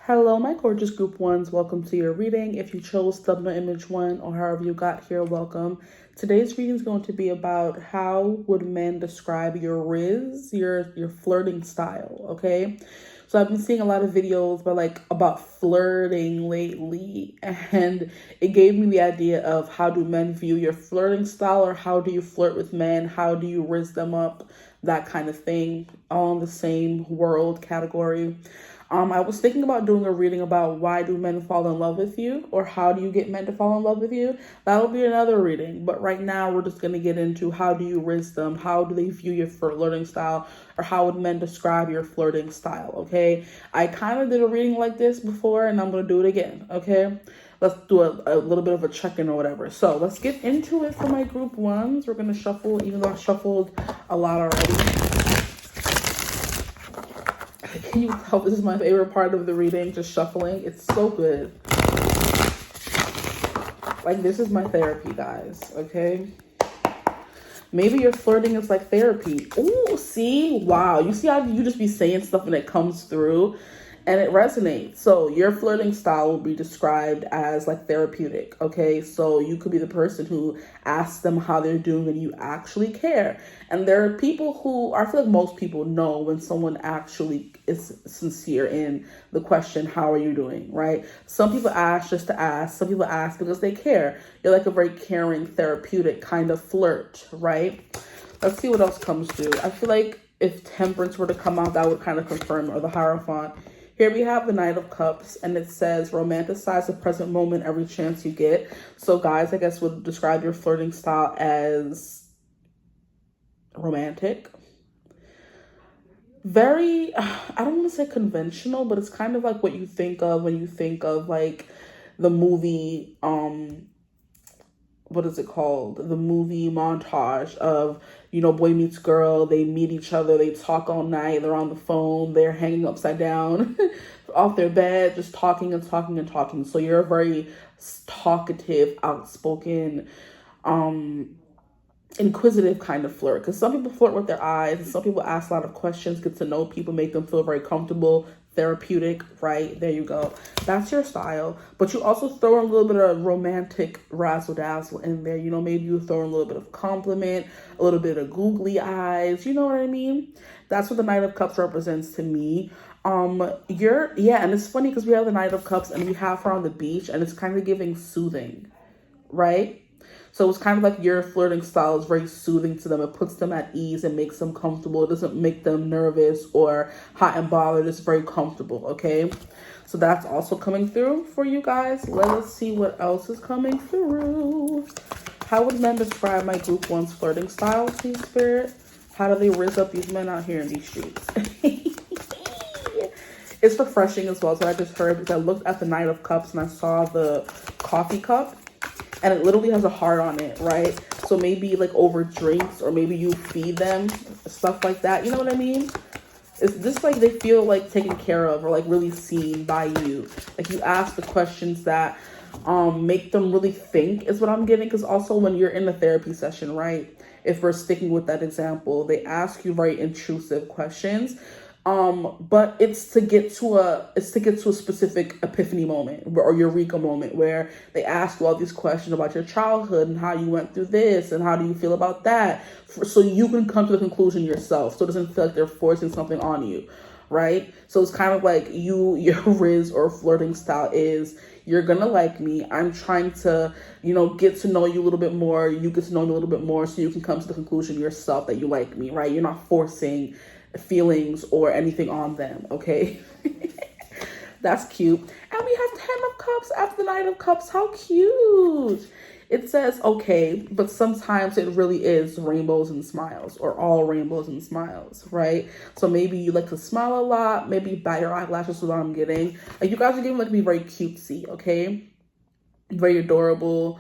Hello, my gorgeous group ones. Welcome to your reading. If you chose thumbnail image one or however you got here, welcome. Today's reading is going to be about how would men describe your Rizz, your flirting style, okay? So I've been seeing a lot of videos about flirting lately, and it gave me the idea of how do men view your flirting style, or how do you flirt with men? How do you Rizz them up? That kind of thing, all in the same world category. I was thinking about doing a reading about why do men fall in love with you, or how do you get men to fall in love with you. That'll be another reading, but right now we're just going to get into how do you Rizz them, how do they view your flirting style, or how would men describe your flirting style, okay? I kind of did a reading like this before, and I'm going to do it again, okay? Let's do a little bit of a check-in or whatever. So let's get into it for my group ones. We're going to shuffle, even though I shuffled a lot already. Can you tell this is my favorite part of the reading, just shuffling? It's so good. Like, this is my therapy, guys, okay? Maybe your flirting is like therapy. Ooh, see? Wow. You see how you just be saying stuff and it comes through and it resonates. So your flirting style will be described as like therapeutic, okay? So you could be the person who asks them how they're doing and you actually care. And there are people who, I feel like most people know when someone actually is sincere in the question, how are you doing, right? Some people ask just to ask. Some people ask because they care. You're like a very caring, therapeutic kind of flirt, right? Let's see what else comes through. I feel like if Temperance were to come out, that would kind of confirm, or the Hierophant. Here we have the Knight of Cups, and it says, romanticize the present moment every chance you get. So guys, I guess, would describe your flirting style as romantic. Very, I don't want to say conventional, but it's kind of like what you think of when you think of like the movie, what is it called? The movie montage of, you know, boy meets girl, they meet each other, they talk all night, they're on the phone, they're hanging upside down off their bed, just talking and talking and talking. So you're a very talkative, outspoken, inquisitive kind of flirt, because some people flirt with their eyes, and some people ask a lot of questions, get to know people, make them feel very comfortable, therapeutic, right? There you go. That's your style. But you also throw in a little bit of romantic razzle dazzle in there. You know, maybe you throw in a little bit of compliment, a little bit of googly eyes. You know what I mean? That's what the Knight of Cups represents to me. And it's funny because we have the Knight of Cups and we have her on the beach, and it's kind of giving soothing, right? So it's kind of like your flirting style is very soothing to them. It puts them at ease and makes them comfortable. It doesn't make them nervous or hot and bothered. It's very comfortable, okay? So that's also coming through for you guys. Let us see what else is coming through. How would men describe my group one's flirting style, please, Spirit? How do they Rizz up these men out here in these streets? It's refreshing as well. So I just heard, because I looked at the Knight of Cups and I saw the coffee cup. And it literally has a heart on it, right? So maybe like over drinks, or maybe you feed them, stuff like that. You know what I mean? It's just like they feel like taken care of, or like really seen by you. Like you ask the questions that make them really think, is what I'm getting. Because also when you're in a therapy session, right? If we're sticking with that example, they ask you very intrusive questions. But it's to get to a specific epiphany moment or eureka moment where they ask you all these questions about your childhood and how you went through this and how do you feel about that, so you can come to the conclusion yourself. So it doesn't feel like they're forcing something on you, right? So it's kind of like your Rizz or flirting style is, you're gonna like me. I'm trying to, you know, get to know you a little bit more. You get to know me a little bit more, so you can come to the conclusion yourself that you like me, right? You're not forcing feelings or anything on them, okay? That's cute. And we have 10 of Cups after the Knight of Cups. How cute. It says, okay, but sometimes it really is rainbows and smiles, or all rainbows and smiles, right? So maybe you like to smile a lot, maybe bat your eyelashes is what I'm getting. Like, you guys are giving like me very cutesy, okay? Very adorable,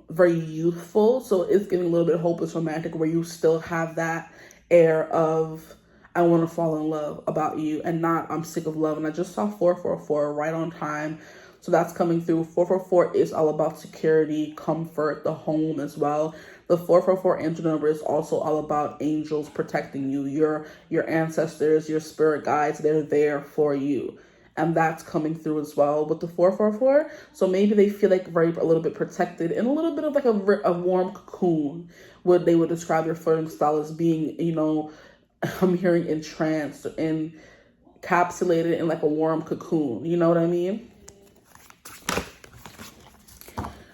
very youthful. So it's giving a little bit hopeless romantic, where you still have that air of, I want to fall in love about you, and not, I'm sick of love. And I just saw 444 right on time. So that's coming through. 444 is all about security, comfort, the home as well. The 444 angel number is also all about angels protecting you, your ancestors, your spirit guides. They're there for you. and that's coming through as well with the 444. So maybe they feel like a little bit protected in a little bit of like a warm cocoon. What they would describe your flirting style as being, you know, I'm hearing entranced and encapsulated in like a warm cocoon. You know what I mean?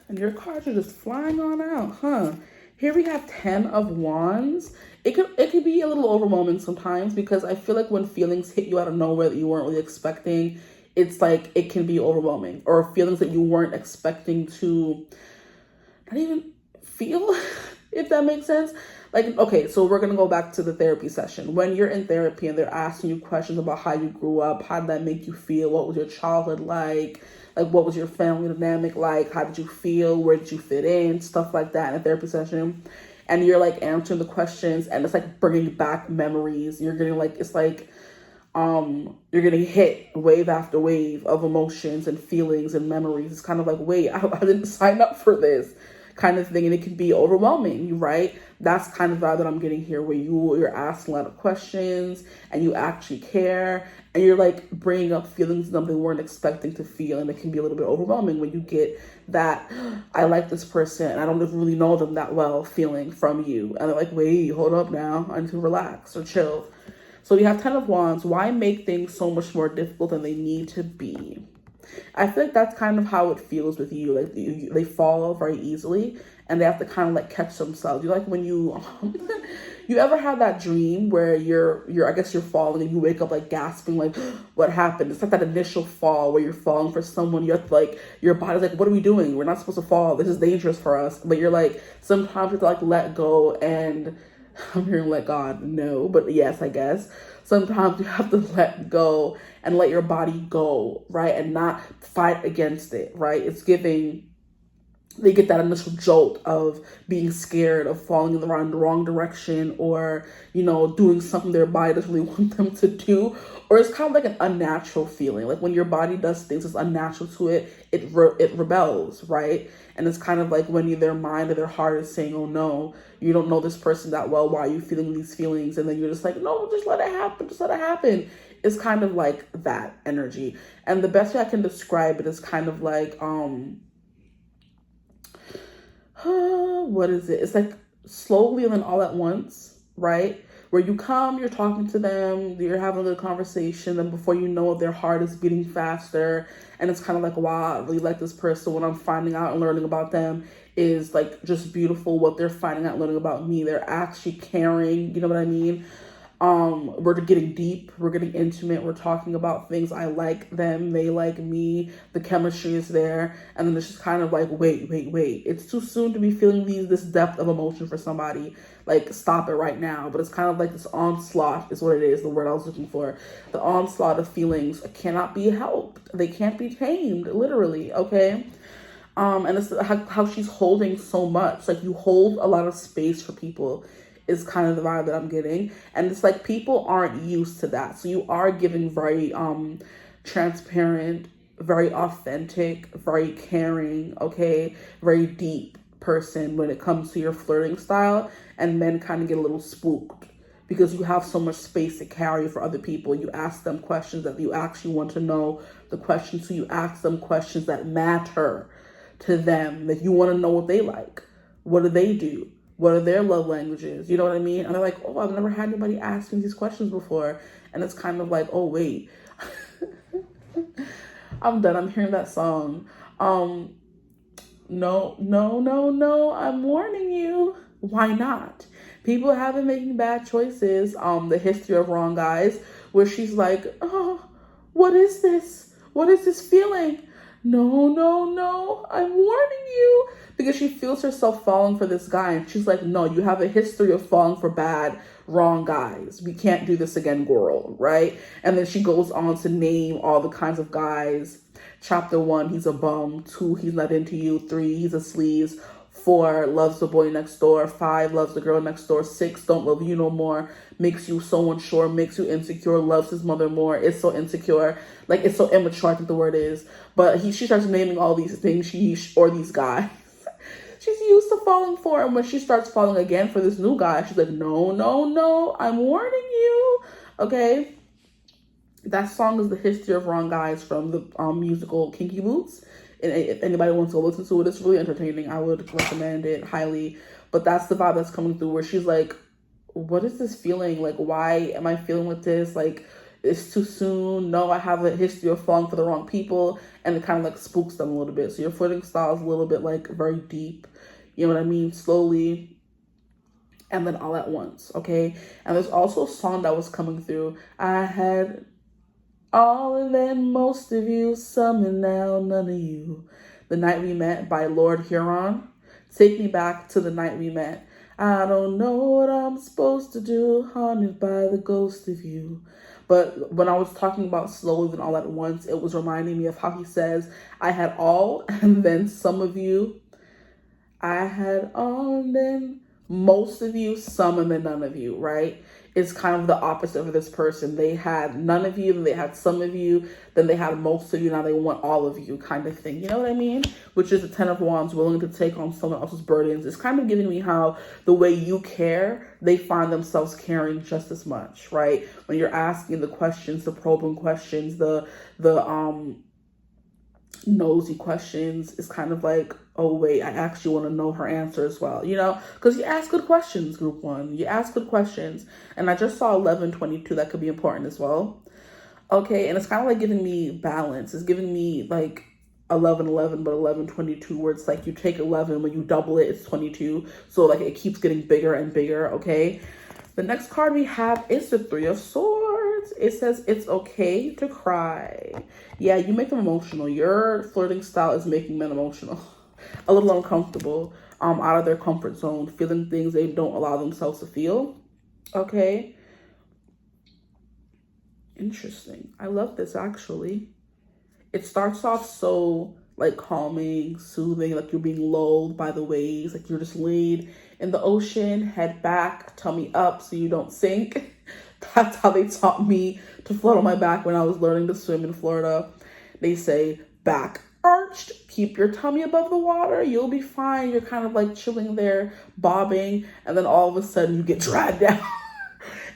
And your cards are just flying on out, huh? Here we have 10 of Wands. It could be a little overwhelming sometimes, because I feel like when feelings hit you out of nowhere that you weren't really expecting, it's like it can be overwhelming. Or feelings that you weren't expecting to not even feel, if that makes sense. Like, okay, so we're going to go back to the therapy session. When you're in therapy and they're asking you questions about how you grew up, how did that make you feel? What was your childhood like? Like, what was your family dynamic like? How did you feel? Where did you fit in? Stuff like that in a therapy session. And you're like answering the questions, and it's like bringing back memories. You're getting like, it's like, you're getting hit wave after wave of emotions and feelings and memories. It's kind of like, wait, I didn't sign up for this kind of thing. And it can be overwhelming, right? That's kind of the vibe that I'm getting here, where you're asking a lot of questions and you actually care, and you're like bringing up feelings that they weren't expecting to feel. And it can be a little bit overwhelming when you get that I like this person and I don't really know them that well feeling from you. And they're like, wait, hold up now. I need to relax or chill. So we have 10 of Wands. Why make things so much more difficult than they need to be? I feel like that's kind of how it feels with you. Like they fall very easily, and they have to kind of like catch themselves. You like when you you ever have that dream where you're I guess you're falling and you wake up like gasping, like what happened? It's like that initial fall where you're falling for someone. You're like, your body's like, what are we doing? We're not supposed to fall. This is dangerous for us. But you're like, sometimes you have to like let go, and I'm hearing let God, no, but yes, I guess. Sometimes you have to let go and let your body go, right? And not fight against it, right? It's giving, they get that initial jolt of being scared of falling in the wrong direction, or, you know, doing something their body doesn't really want them to do. Or it's kind of like an unnatural feeling. Like when your body does things that's unnatural to it, it rebels, right? And it's kind of like when their mind or their heart is saying, oh no, you don't know this person that well. Why are you feeling these feelings? And then you're just like, no, just let it happen. Just let it happen. It's kind of like that energy. And the best way I can describe it is kind of like, what is it? It's like slowly and then all at once, right? Where you come, you're talking to them, you're having a good conversation, and before you know it, their heart is beating faster. And it's kind of like, wow, I really like this person. What I'm finding out and learning about them is like just beautiful. What they're finding out and learning about me, they're actually caring. You know what I mean? We're getting deep, we're getting intimate, we're talking about things. I like them, they like me, the chemistry is there. And then it's just kind of like, wait, it's too soon to be feeling this depth of emotion for somebody. Like, stop it right now. But it's kind of like this onslaught is what it is, the word I was looking for. The onslaught of feelings cannot be helped. They can't be tamed, literally, okay? And it's how she's holding so much. Like, you hold a lot of space for people is kind of the vibe that I'm getting. And it's like people aren't used to that. So you are giving very transparent, very authentic, very caring, okay, very deep person when it comes to your flirting style. And men kind of get a little spooked because you have so much space to carry for other people. You ask them questions that you actually want to know the questions. So you ask them questions that matter to them, that you want to know what they like. What do they do? What are their love languages? You know what I mean? And they're like, oh, I've never had anybody ask me these questions before. And it's kind of like, oh, wait. I'm done. I'm hearing that song. No, I'm warning you. Why not? People have been making bad choices. The history of wrong guys, where she's like, oh, what is this? What is this feeling? No, I'm warning you. Because she feels herself falling for this guy. And she's like, no, you have a history of falling for bad, wrong guys. We can't do this again, girl, right? And then she goes on to name all the kinds of guys. Chapter 1, he's a bum. 2, he's not into you. 3, he's a sleaze. 4, loves the boy next door. 5, loves the girl next door. 6, don't love you no more. Makes you so unsure, makes you insecure, loves his mother more, is so insecure. Like, it's so immature, I think the word is. But she starts naming all these things, or these guys. She's used to falling for, and when she starts falling again for this new guy, she's like, no, I'm warning you, okay? That song is The History of Wrong Guys from the musical Kinky Boots. And if anybody wants to listen to it, it's really entertaining. I would recommend it highly. But that's the vibe that's coming through, where she's like, what is this feeling? Like, why am I feeling with this? Like, it's too soon. No, I have a history of falling for the wrong people. And it kind of like spooks them a little bit. So your flirting style is a little bit like very deep. You know what I mean? Slowly. And then all at once. Okay. And there's also a song that was coming through. I had all and then most of you, some and now none of you. The Night We Met by Lord Huron. Take me back to the night we met. I don't know what I'm supposed to do, haunted by the ghost of you. But when I was talking about slowly and all at once, it was reminding me of how he says, I had all and then some of you. I had all and then most of you, some and then none of you, right? It's kind of the opposite for this person. They had none of you, then they had some of you, then they had most of you, now they want all of you kind of thing. You know what I mean? Which is the Ten of Wands, willing to take on someone else's burdens. It's kind of giving me how the way you care, they find themselves caring just as much, right? When you're asking the questions, the probing questions, the nosy questions, it's kind of like, oh wait, I actually want to know her answer as well, you know, because you ask good questions, group one, you ask good questions. And I just saw 1122, that could be important as well. Okay, and it's kind of like giving me balance. It's giving me like 1111, but 1122, where it's like you take 11, when you double it, it's 22. So like it keeps getting bigger and bigger. Okay, the next card we have is the Three of Swords. It says it's okay to cry. Yeah, you make them emotional. Your flirting style is making men emotional, a little uncomfortable, out of their comfort zone, feeling things they don't allow themselves to feel. Okay, interesting. I love this actually. It starts off so like calming, soothing, like you're being lulled by the waves, like you're just laid in the ocean, head back, tummy up so you don't sink. That's how they taught me to float on my back when I was learning to swim in Florida. They say back arched, keep your tummy above the water, you'll be fine. You're kind of like chilling there, bobbing, and then all of a sudden you get dragged down.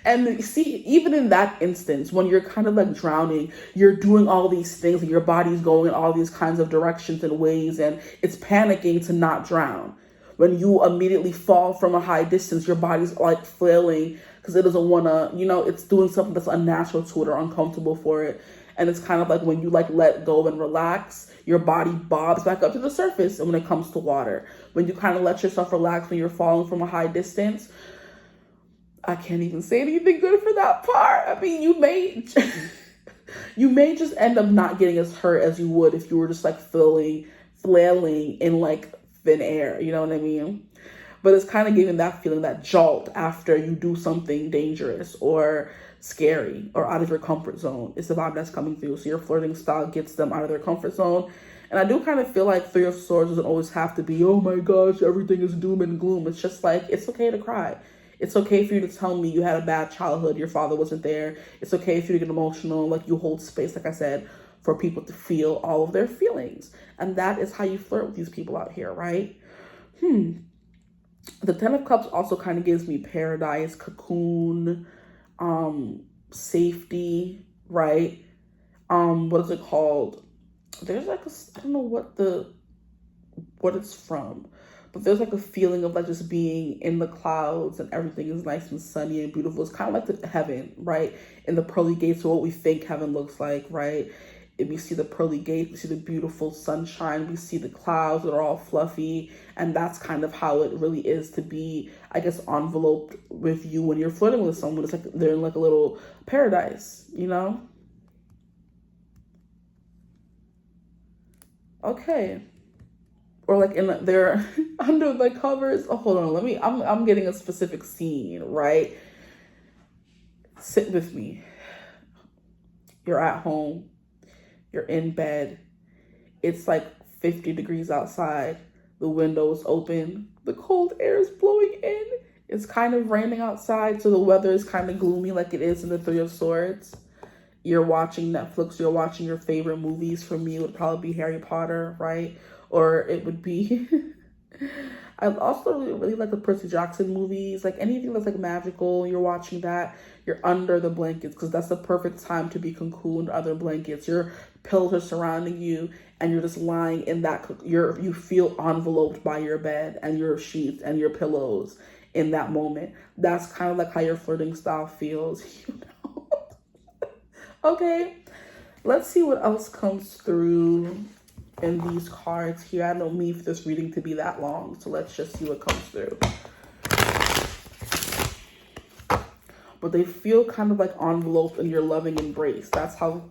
And see, even in that instance, when you're kind of like drowning, you're doing all these things and your body's going in all these kinds of directions and ways, and it's panicking to not drown. When you immediately fall from a high distance, your body's like flailing because it doesn't want to, you know, it's doing something that's unnatural to it or uncomfortable for it. And it's kind of like when you like let go and relax, your body bobs back up to the surface. And when it comes to water, when you kind of let yourself relax when you're falling from a high distance, I can't even say anything good for that part. I mean, you may just end up not getting as hurt as you would if you were just like flailing in like thin air. You know what I mean? But it's kind of giving that feeling, that jolt after you do something dangerous or scary or out of your comfort zone. It's the vibe that's coming through. So your flirting style gets them out of their comfort zone. And I do kind of feel like Three of Swords doesn't always have to be, oh my gosh, everything is doom and gloom. It's just like, it's okay to cry. It's okay for you to tell me you had a bad childhood, your father wasn't there. It's okay for you to get emotional, like you hold space, like I said, for people to feel all of their feelings. And that is how you flirt with these people out here, right? The Ten of Cups also kind of gives me paradise, cocoon, safety, right? What is it called? There's like I don't know what it's from, but there's like a feeling of like just being in the clouds and everything is nice and sunny and beautiful. It's kind of like the heaven, right? In the pearly gates of what we think heaven looks like, right? If we see the pearly gates, we see the beautiful sunshine, we see the clouds that are all fluffy, and that's kind of how it really is to be, I guess, enveloped with you when you're flirting with someone. It's like they're in like a little paradise, you know? Okay. Or like they're under the covers. Oh, hold on, I'm getting a specific scene, right? Sit with me. You're at home. You're in bed. It's like 50 degrees outside. The window is open. The cold air is blowing in. It's kind of raining outside, so the weather is kind of gloomy like it is in the Three of Swords. You're watching Netflix. You're watching your favorite movies. For me, it would probably be Harry Potter, right? Or it would be, I also really like the Percy Jackson movies, like anything that's like magical. You're watching that, you're under the blankets, because that's the perfect time to be cocooned under blankets. Your pillows are surrounding you, and you're just lying in that. You feel enveloped by your bed and your sheets and your pillows in that moment. That's kind of like how your flirting style feels, you know. Okay, let's see what else comes through in these cards here. I don't mean for this reading to be that long, so let's just see what comes through. But they feel kind of like enveloped in your loving embrace. That's how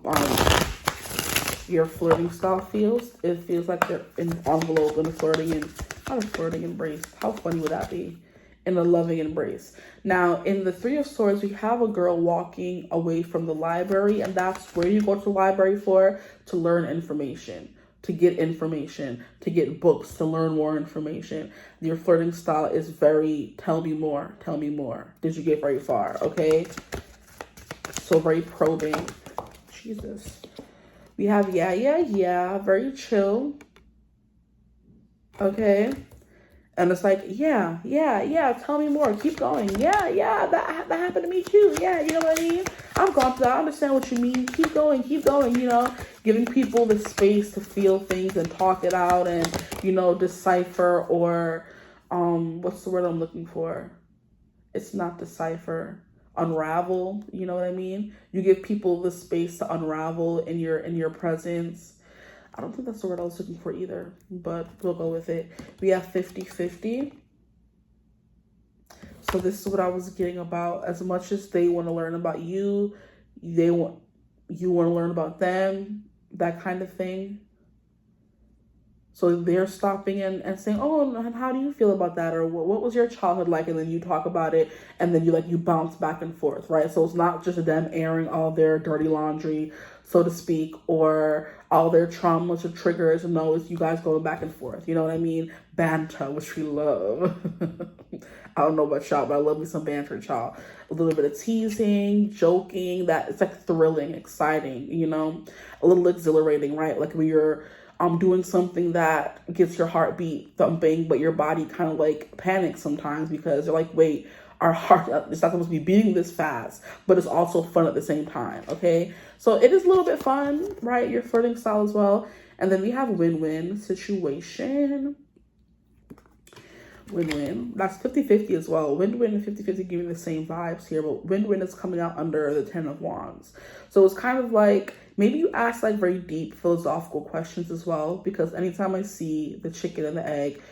your flirting style feels. It feels like they're enveloped in a flirting and not a flirting embrace. How funny would that be? In a loving embrace. Now, in the Three of Swords, we have a girl walking away from the library, and that's where you go to the library for, to learn information, to get information, to get books, to learn more information. Your flirting style is very, tell me more, tell me more. Did you get very far? Okay. So very probing. Jesus. We have yeah, very chill. Okay. And it's like, yeah, tell me more, keep going. Yeah, that happened to me too. Yeah, you know what I mean? I've gone through that, I understand what you mean. Keep going, you know, giving people the space to feel things and talk it out and, you know, decipher or, what's the word I'm looking for? It's not decipher, unravel, you know what I mean? You give people the space to unravel in your presence. I don't think that's the word I was looking for either, but we'll go with it. We have 50-50. So this is what I was getting about. As much as they want to learn about you, you want to learn about them, that kind of thing. So they're stopping and saying, oh, and how do you feel about that? Or what was your childhood like? And then you talk about it, and then you bounce back and forth, right? So it's not just them airing all their dirty laundry, so to speak, or all their traumas or triggers. No, it's you guys going back and forth. You know what I mean? Banter, which we love. I don't know about y'all, but I love me some banter, y'all. A little bit of teasing, joking, that it's like thrilling, exciting, you know, a little exhilarating, right? Like when you're doing something that gets your heartbeat thumping, but your body kind of like panics sometimes because you're like, wait, our heart, it's not supposed to be beating this fast, but it's also fun at the same time, okay? So it is a little bit fun, right? Your flirting style as well. And then we have win-win situation. Win-win. That's 50-50 as well. Win-win and 50-50 giving the same vibes here, but win-win is coming out under the 10 of Wands. So it's kind of like, maybe you ask like very deep philosophical questions as well, because anytime I see the chicken and the egg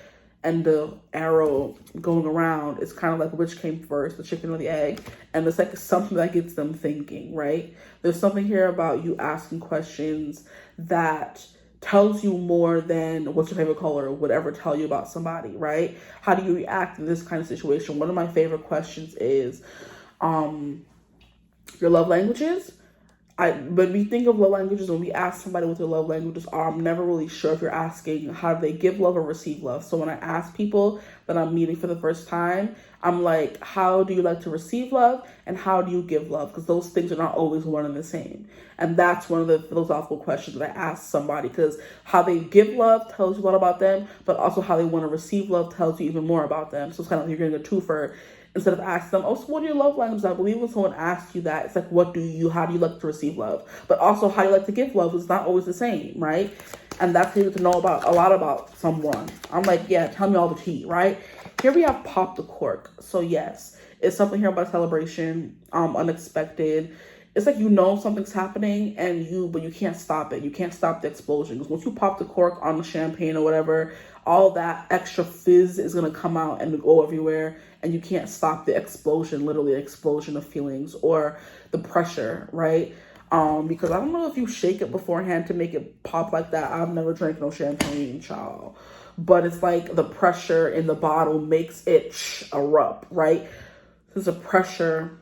and the arrow going around, it's kind of like which came first, the chicken or the egg. And it's like something that gets them thinking, right? There's something here about you asking questions that tells you more than what's your favorite color would ever tell you about somebody, right? How do you react in this kind of situation? One of my favorite questions is your love languages. When we think of love languages, when we ask somebody what their love languages are, I'm never really sure if you're asking how do they give love or receive love. So when I ask people that I'm meeting for the first time, I'm like, how do you like to receive love and how do you give love? Because those things are not always one and the same. And that's one of the philosophical questions that I ask somebody, because how they give love tells you a lot about them, but also how they want to receive love tells you even more about them. So it's kind of like you're getting a twofer. Instead of asking them, oh, so what are your love languages? I believe when someone asks you that, it's like, how do you like to receive love? But also how you like to give love is not always the same, right? And that's how you get to know about a lot about someone. I'm like, yeah, tell me all the tea, right? Here we have pop the cork. So yes, it's something here about celebration, unexpected. It's like, you know, something's happening but you can't stop it. You can't stop the explosion. Because once you pop the cork on the champagne or whatever, all that extra fizz is going to come out and go everywhere. And you can't stop the explosion, literally explosion of feelings or the pressure, right? Because I don't know if you shake it beforehand to make it pop like that. I've never drank no champagne, child. But it's like the pressure in the bottle makes it erupt, right? There's a pressure.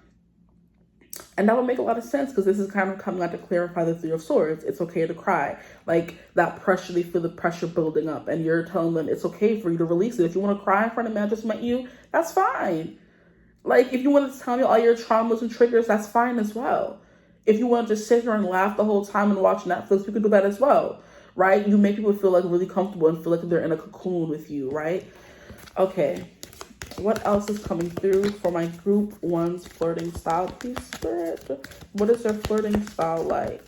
And that would make a lot of sense because this is kind of coming out to clarify the Three of Swords. It's okay to cry. Like that pressure, they feel the pressure building up and you're telling them it's okay for you to release it. If you want to cry in front of me, I just met you, that's fine. Like if you want to tell me all your traumas and triggers, that's fine as well. If you want to just sit here and laugh the whole time and watch Netflix, we could do that as well, right? You make people feel like really comfortable and feel like they're in a cocoon with you, right? Okay. What else is coming through for my group 1's flirting style, please, Spirit? What is their flirting style like?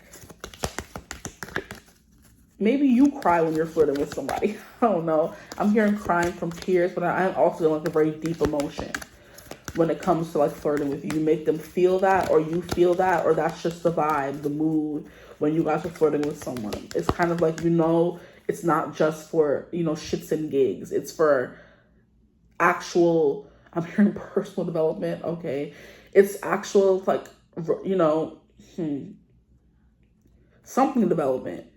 Maybe you cry when you're flirting with somebody. I don't know. I'm hearing crying from tears, but I'm also feeling like a very deep emotion when it comes to like flirting with you. You make them feel that, or you feel that, or that's just the vibe, the mood when you guys are flirting with someone. It's kind of like, it's not just for, shits and gigs. It's for actual, I'm hearing personal development. Okay. It's actual, like, something development.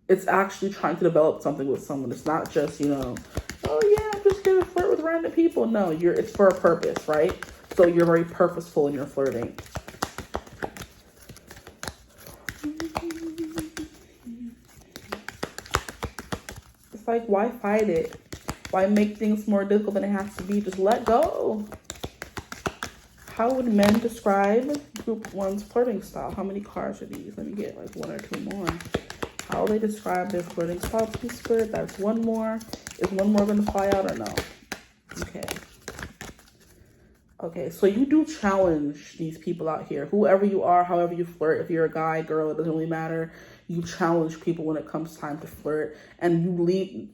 It's actually trying to develop something with someone. It's not just, oh yeah, I'm just gonna flirt with random people. No, it's for a purpose, right? So you're very purposeful in your flirting. It's like, why fight it? Why make things more difficult than it has to be? Just let go. How would men describe group 1's flirting style? How many cards are these? Let me get like 1 or 2 more. How they describe their flirting style, please, Spirit? That's 1 more. Is 1 more going to fly out or no? Okay. Okay, so you do challenge these people out here. Whoever you are, however you flirt, if you're a guy, girl, it doesn't really matter. You challenge people when it comes time to flirt, and you leave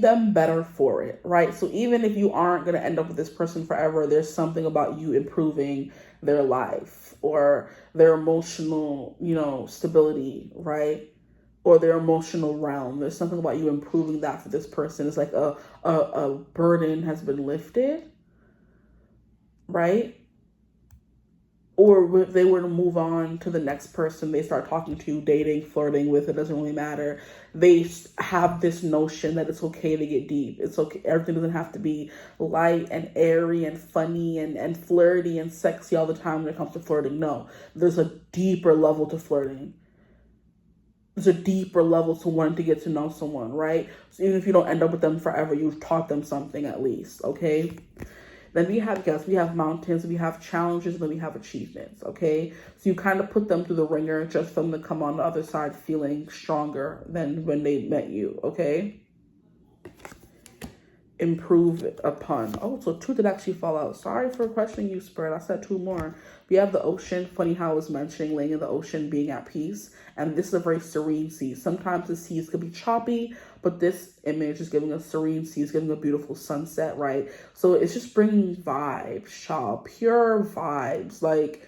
them better for it, right? So even if you aren't going to end up with this person forever, there's something about you improving their life or their emotional, stability, right? Or their emotional realm. There's something about you improving that for this person. It's like a burden has been lifted, right? Or if they were to move on to the next person, they start talking to, dating, flirting with, it doesn't really matter. They have this notion that it's okay to get deep. It's okay. Everything doesn't have to be light and airy and funny and flirty and sexy all the time when it comes to flirting. No, there's a deeper level to flirting. There's a deeper level to wanting to get to know someone, right? So even if you don't end up with them forever, you've taught them something at least, okay? Then we have mountains, we have challenges, and then we have achievements, okay? So you kind of put them through the ringer just for them to come on the other side feeling stronger than when they met you, okay? Improve upon. Oh, so 2 did actually fall out. Sorry for questioning you, Spirit. I said 2 more. We have the ocean. Funny how I was mentioning laying in the ocean, being at peace. And this is a very serene sea. Sometimes the seas could be choppy, but this image is giving a serene sea. It's giving a beautiful sunset, right? So it's just bringing vibes, child. Pure vibes, like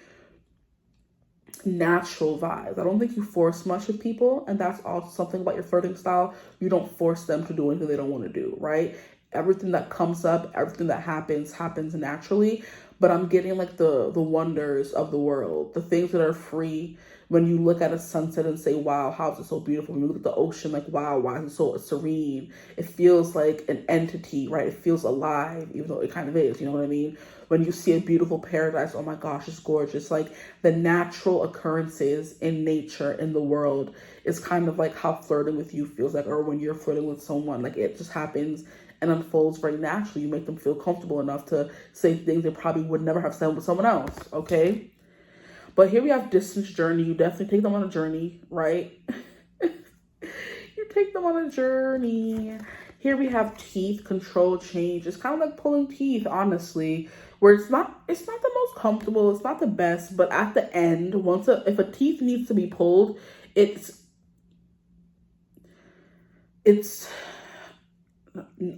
natural vibes. I don't think you force much with people. And that's also something about your flirting style. You don't force them to do anything they don't want to do, right? Everything that comes up, everything that happens naturally. But I'm getting like the wonders of the world, the things that are free. When you look at a sunset and say, wow, how is it so beautiful? When you look at the ocean, like, wow, why is it so serene? It feels like an entity, right? It feels alive, even though it kind of is, you know what I mean? When you see a beautiful paradise, oh my gosh, it's gorgeous. Like the natural occurrences in nature, in the world, is kind of like how flirting with you feels like, or when you're flirting with someone, like it just happens and unfolds very naturally. You make them feel comfortable enough to say things they probably would never have said with someone else, okay? But here we have distance journey. You definitely take them on a journey, right? You take them on a journey. Here we have teeth, control, change. It's kind of like pulling teeth, honestly, where it's not the most comfortable, it's not the best, but at the end, if a teeth needs to be pulled, it's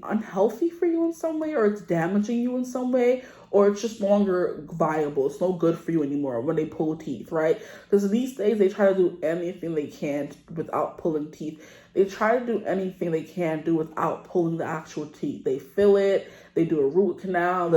unhealthy for you in some way, or it's damaging you in some way, or it's just longer viable. It's no good for you anymore when they pull teeth, right? Because these days they try to do anything they can without pulling teeth. They try to do anything they can do without pulling the actual teeth. They fill it, they do a root canal,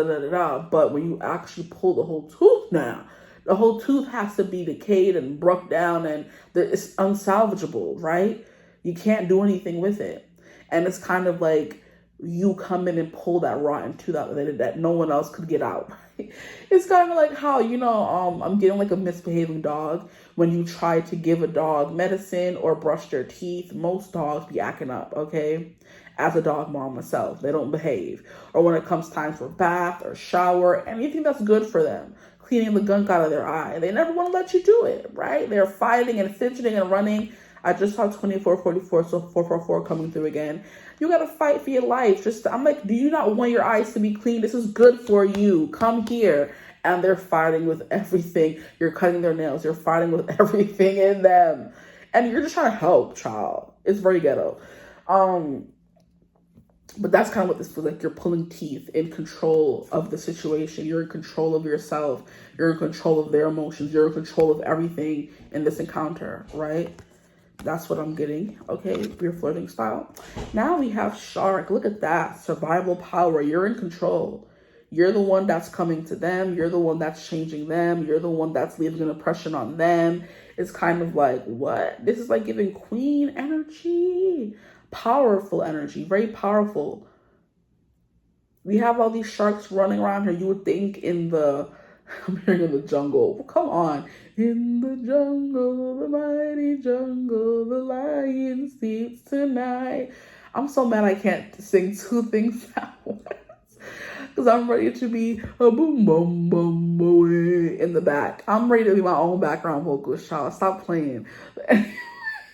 but when you actually pull the whole tooth now, the whole tooth has to be decayed and broke down, and it's unsalvageable, right? You can't do anything with it. And it's kind of like you come in and pull that rotten tooth out that no one else could get out. It's kind of like how, I'm getting like a misbehaving dog. When you try to give a dog medicine or brush their teeth, most dogs be acting up, okay? As a dog mom myself, they don't behave. Or when it comes time for bath or shower, anything that's good for them, cleaning the gunk out of their eye, they never want to let you do it, right? They're fighting and fidgeting and running. I just saw 2444, so 444 coming through again. You got to fight for your life. I'm like, do you not want your eyes to be clean? This is good for you. Come here. And they're fighting with everything. You're cutting their nails. You're fighting with everything in them. And you're just trying to help, child. It's very ghetto. But that's kind of what this feels like. You're pulling teeth, in control of the situation. You're in control of yourself. You're in control of their emotions. You're in control of everything in this encounter, right? That's what I'm getting, okay, for your flirting style. Now we have Shark. Look at that. Survival power. You're in control. You're the one that's coming to them. You're the one that's changing them. You're the one that's leaving an impression on them. It's kind of like, what? This is like giving queen energy. Powerful energy. Very powerful. We have all these sharks running around here. You would think in the... I'm hearing in the jungle. Come on. In the jungle, the mighty jungle, the lion sleeps tonight. I'm so mad I can't sing two things at once. Because I'm ready to be a boom, boom, boom, boom in the back. I'm ready to be my own background vocalist, child. Stop playing.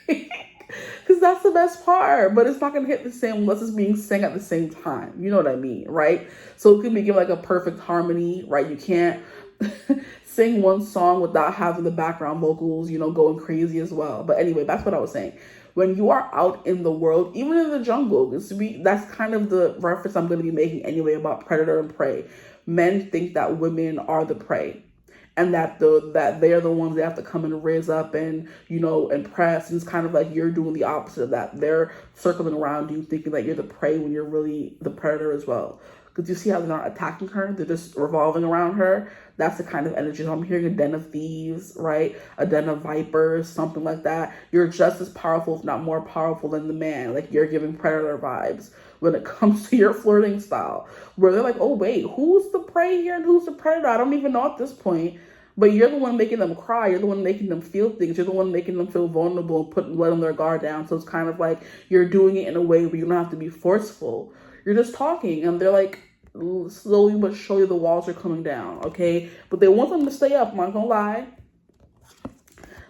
Because that's the best part. But it's not going to hit the same unless it's being sang at the same time. You know what I mean, right? So it could be given like a perfect harmony, right? You can't sing one song without having the background vocals, you know, going crazy as well. But anyway, that's what I was saying. When you are out in the world, even in the jungle, that's kind of the reference I'm going to be making anyway about predator and prey. Men think that women are the prey, and that they're the ones that have to come and raise up and, you know, impress. And it's kind of like you're doing the opposite of that. They're circling around you thinking that you're the prey when you're really the predator as well. Because you see how they're not attacking her, they're just revolving around her. That's the kind of energy. So I'm hearing a den of thieves, right? A den of vipers, something like that. You're just as powerful, if not more powerful than the man. Like, you're giving predator vibes when it comes to your flirting style. Where they're like, oh, wait, who's the prey here and who's the predator? I don't even know at this point. But you're the one making them cry. You're the one making them feel things. You're the one making them feel vulnerable and letting their guard down. So it's kind of like you're doing it in a way where you don't have to be forceful. You're just talking, and they're like, slowly but surely the walls are coming down, okay? But they want them to stay up, I'm not gonna lie.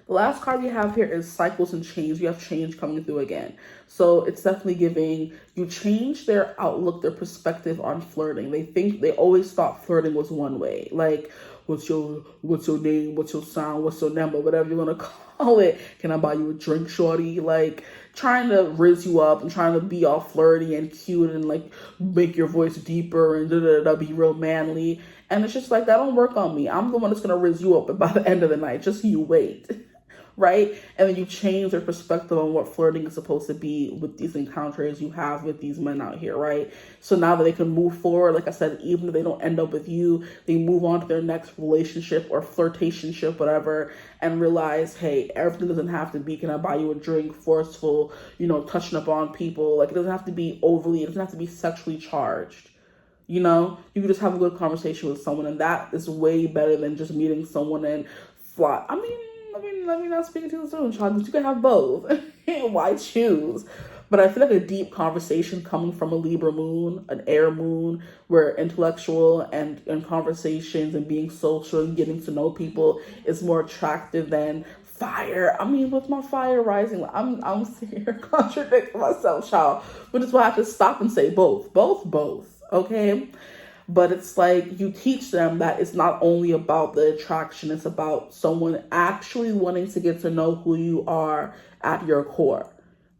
The last card we have here is cycles and change. You have change coming through again. So it's definitely giving you change their outlook, their perspective on flirting. They always thought flirting was one way. Like, what's your name, what's your sound, what's your number, whatever you want to call it. Can I buy you a drink, shorty? Like, trying to rizz you up and trying to be all flirty and cute and like make your voice deeper and be real manly. And it's just like, that don't work on me. I'm the one that's gonna rizz you up, and by the end of the night, just you wait. Right? And then you change their perspective on what flirting is supposed to be with these encounters you have with these men out here, right? So now that they can move forward, like I said, even if they don't end up with you, they move on to their next relationship or flirtationship, whatever, and realize, hey, everything doesn't have to be, can I buy you a drink, forceful, you know, touching up on people. Like, it doesn't have to be overly, it doesn't have to be sexually charged. You know, you can just have a good conversation with someone, and that is way better than just meeting someone and fly. Let me not speak too soon, child, but you can have both. Why choose? But I feel like a deep conversation coming from a Libra moon, an air moon, where intellectual and conversations and being social and getting to know people is more attractive than fire. I mean, with my fire rising, I'm sitting here contradicting myself, child. But it's why I have to stop and say both, okay? But it's like you teach them that it's not only about the attraction, it's about someone actually wanting to get to know who you are at your core.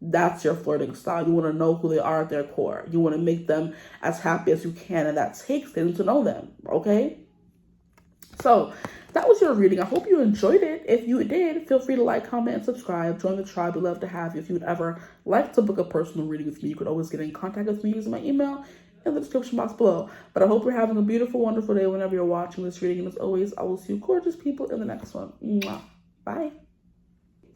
That's your flirting style. You want to know who they are at their core. You want to make them as happy as you can, and that takes getting to know them, okay? So that was your reading. I hope you enjoyed it. If you did, feel free to like, comment, and subscribe. Join the tribe. We'd love to have you. If you would ever like to book a personal reading with me, you could always get in contact with me using my email in the description box below. But I hope you're having a beautiful, wonderful day whenever you're watching this reading. And as always, I will see you gorgeous people in the next one. Mwah. Bye.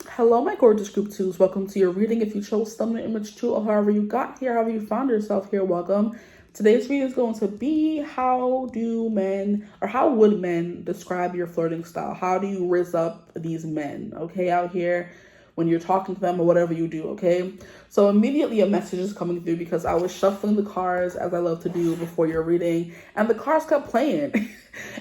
Hello, my gorgeous group 2s. Welcome to your reading. If you chose thumbnail image 2 or however you got here, however you found yourself here, welcome. Today's reading is going to be how would men describe your flirting style? How do you rizz up these men, okay, out here when you're talking to them or whatever you do, okay? So immediately a message is coming through because I was shuffling the cards as I love to do before your reading, and the cards kept playing.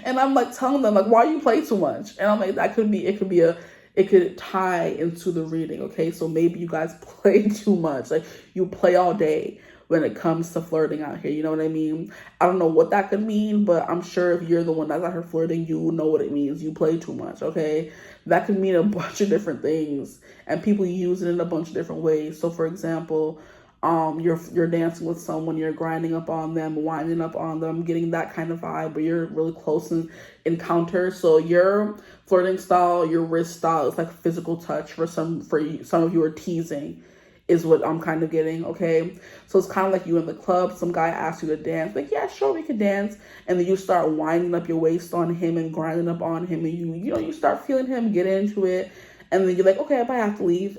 And I'm like telling them, like, why you play too much? And I'm like, it could be it could tie into the reading, okay? So maybe you guys play too much. Like, you play all day when it comes to flirting out here. You know what I mean? I don't know what that could mean, but I'm sure if you're the one that's out here flirting, you know what it means. You play too much, okay? That could mean a bunch of different things, and people use it in a bunch of different ways. So, for example, you're dancing with someone, you're grinding up on them, winding up on them, getting that kind of vibe, but you're really close in encounter. So your flirting style, your wrist style is like physical touch. For some of you are teasing, is what I'm kind of getting, okay? So it's kind of like you in the club, some guy asks you to dance, like, yeah, sure, we could dance, and then you start winding up your waist on him and grinding up on him, and you start feeling him, get into it, and then you're like, okay, but I have to leave.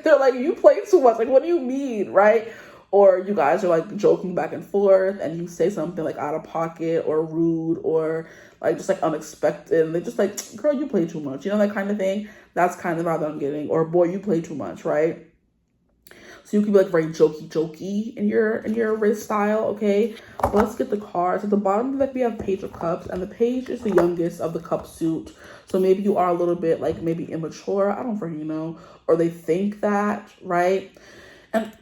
They're like, you play too much. Like, what do you mean, right? Or you guys are like joking back and forth, and you say something like out of pocket or rude or like just like unexpected, and they're just like, girl, you play too much, that kind of thing. That's kind of how I'm getting. Or, boy, you play too much, right? So you can be like very jokey in your wrist style, okay? But let's get the cards. At the bottom, like, we have Page of Cups, and the page is the youngest of the cup suit. So maybe you are a little bit like maybe immature. I don't freaking know. Or they think that, right? And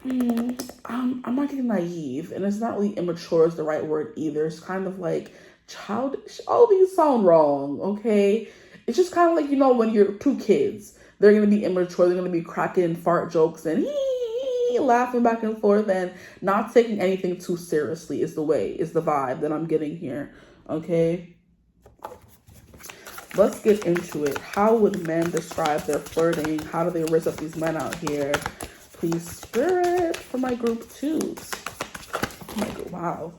I'm not getting naive, and it's not really immature is the right word either. It's kind of like childish. All these sound wrong, okay? It's just kind of like, when you're two kids, they're going to be immature. They're going to be cracking fart jokes and laughing back and forth and not taking anything too seriously is the vibe that I'm getting here, okay? Let's get into it. How would men describe their flirting? How do they rizz up these men out here? Please, Spirit, for my group twos. Oh my God,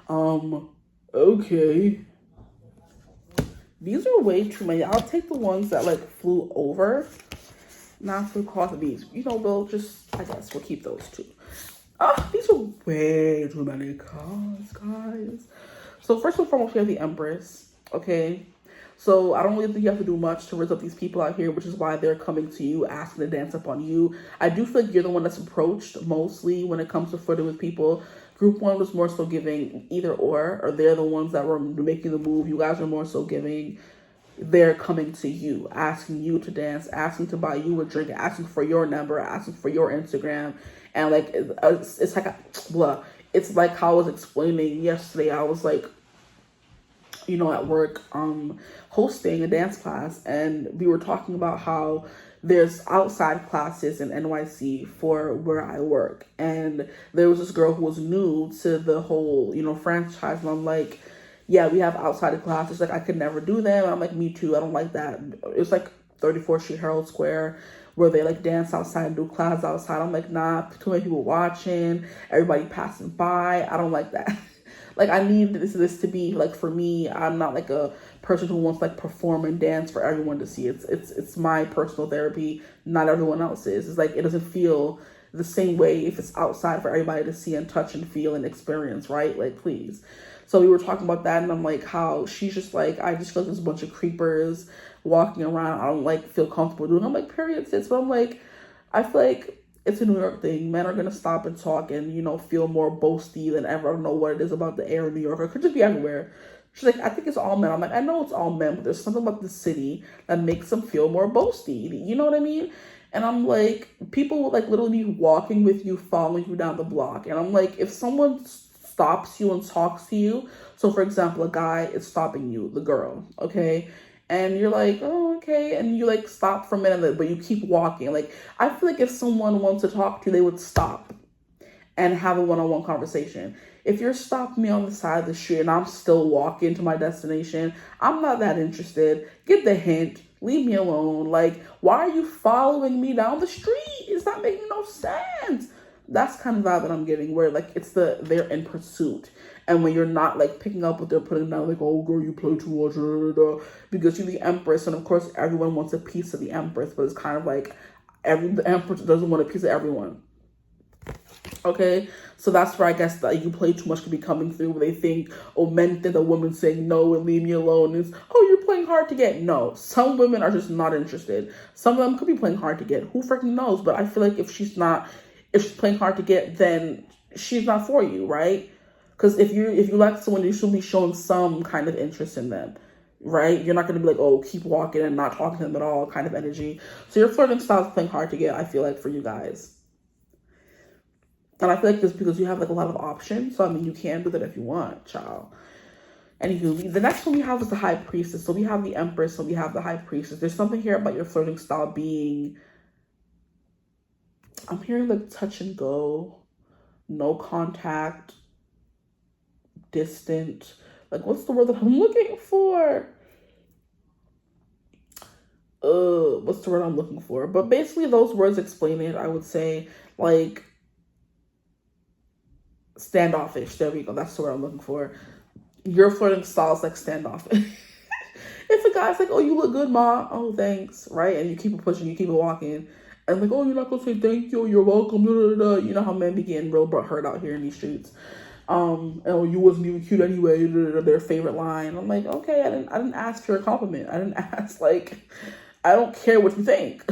wow. Okay. These are way too many. I'll take the ones that like flew over. Not to cause these. We'll keep those two. Oh, these are way too many cards, guys. So first and foremost, we have the Empress, okay? So I don't really think you have to do much to rizz up these people out here, which is why they're coming to you, asking to dance up on you. I do feel like you're the one that's approached mostly when it comes to flirting with people. Group one was more so giving either or they're the ones that were making the move. You guys are more so giving, they're coming to you, asking you to dance, asking to buy you a drink, asking for your number, asking for your Instagram. And like, it's like, it's like how I was explaining yesterday. I was like, at work, hosting a dance class, and we were talking about how there's outside classes in NYC for where I work. And there was this girl who was new to the whole, franchise. And I'm like, yeah, we have outside classes. Like, I could never do them. And I'm like, me too. I don't like that. It's like 34th Street Herald Square where they like dance outside and do classes outside. I'm like, nah, too many people watching, everybody passing by. I don't like that. Like, I need this to be like, for me, I'm not like a person who wants like perform and dance for everyone to see. It's my personal therapy, not everyone else's. It's like, it doesn't feel the same way if it's outside for everybody to see and touch and feel and experience, right? Like, please. So we were talking about that, and I'm like, how she's just like, I just feel like there's a bunch of creepers walking around. I don't like feel comfortable doing. I'm like, period, sis. But I'm like, I feel like it's a New York thing. Men are gonna stop and talk and feel more boasty than ever. I don't know what it is about the air in New York. It could just be everywhere. She's like, I think it's all men. I'm like, I know it's all men, but there's something about the city that makes them feel more boasty. You know what I mean? And I'm like, people will like literally be walking with you, following you down the block. And I'm like, if someone stops you and talks to you, so for example, a guy is stopping you, the girl, okay? And you're like, oh, okay. And you like stop for a minute, but you keep walking. Like, I feel like if someone wants to talk to you, they would stop and have a one-on-one conversation. If you're stopping me on the side of the street and I'm still walking to my destination, I'm not that interested. Get the hint. Leave me alone. Like, why are you following me down the street? It's not making no sense. That's kind of vibe that I'm getting, where like they're in pursuit. And when you're not like picking up what they're putting down, like, oh girl, you play too much, because you're the Empress, and of course everyone wants a piece of the Empress, but it's kind of like the Empress doesn't want a piece of everyone. Okay, so that's where I guess that you play too much could be coming through, where they think, oh, men think a woman saying no and leave me alone is, oh, you're playing hard to get. No, some women are just not interested. Some of them could be playing hard to get. Who freaking knows? But I feel like if she's playing hard to get, then she's not for you, right? Because if you like someone, you should be showing some kind of interest in them. right? You're not going to be like, oh, keep walking and not talking to them at all kind of energy. So your flirting style is playing hard to get, I feel like, for you guys. And I feel like this because you have like a lot of options. So, I mean, you can do that if you want, child. Anywho, the next one we have is the High Priestess. So we have the Empress, so we have the High Priestess. There's something here about your flirting style being, I'm hearing like touch and go, no contact, distant. Like, what's the word that I'm looking for? What's the word I'm looking for? But basically those words explain it, I would say. Like, standoffish. There we go. That's the word I'm looking for. Your flirting style is like standoffish. If a guy's like, oh, you look good, ma. Oh, thanks. Right? And you keep it pushing, you keep it walking. And like, oh, you're not going to say thank you, you're welcome. You know how men be getting real hurt out here in these streets. And oh, you wasn't even cute anyway. Their favorite line. I'm like, okay, I didn't ask for a compliment. I didn't ask, like, I don't care what you think.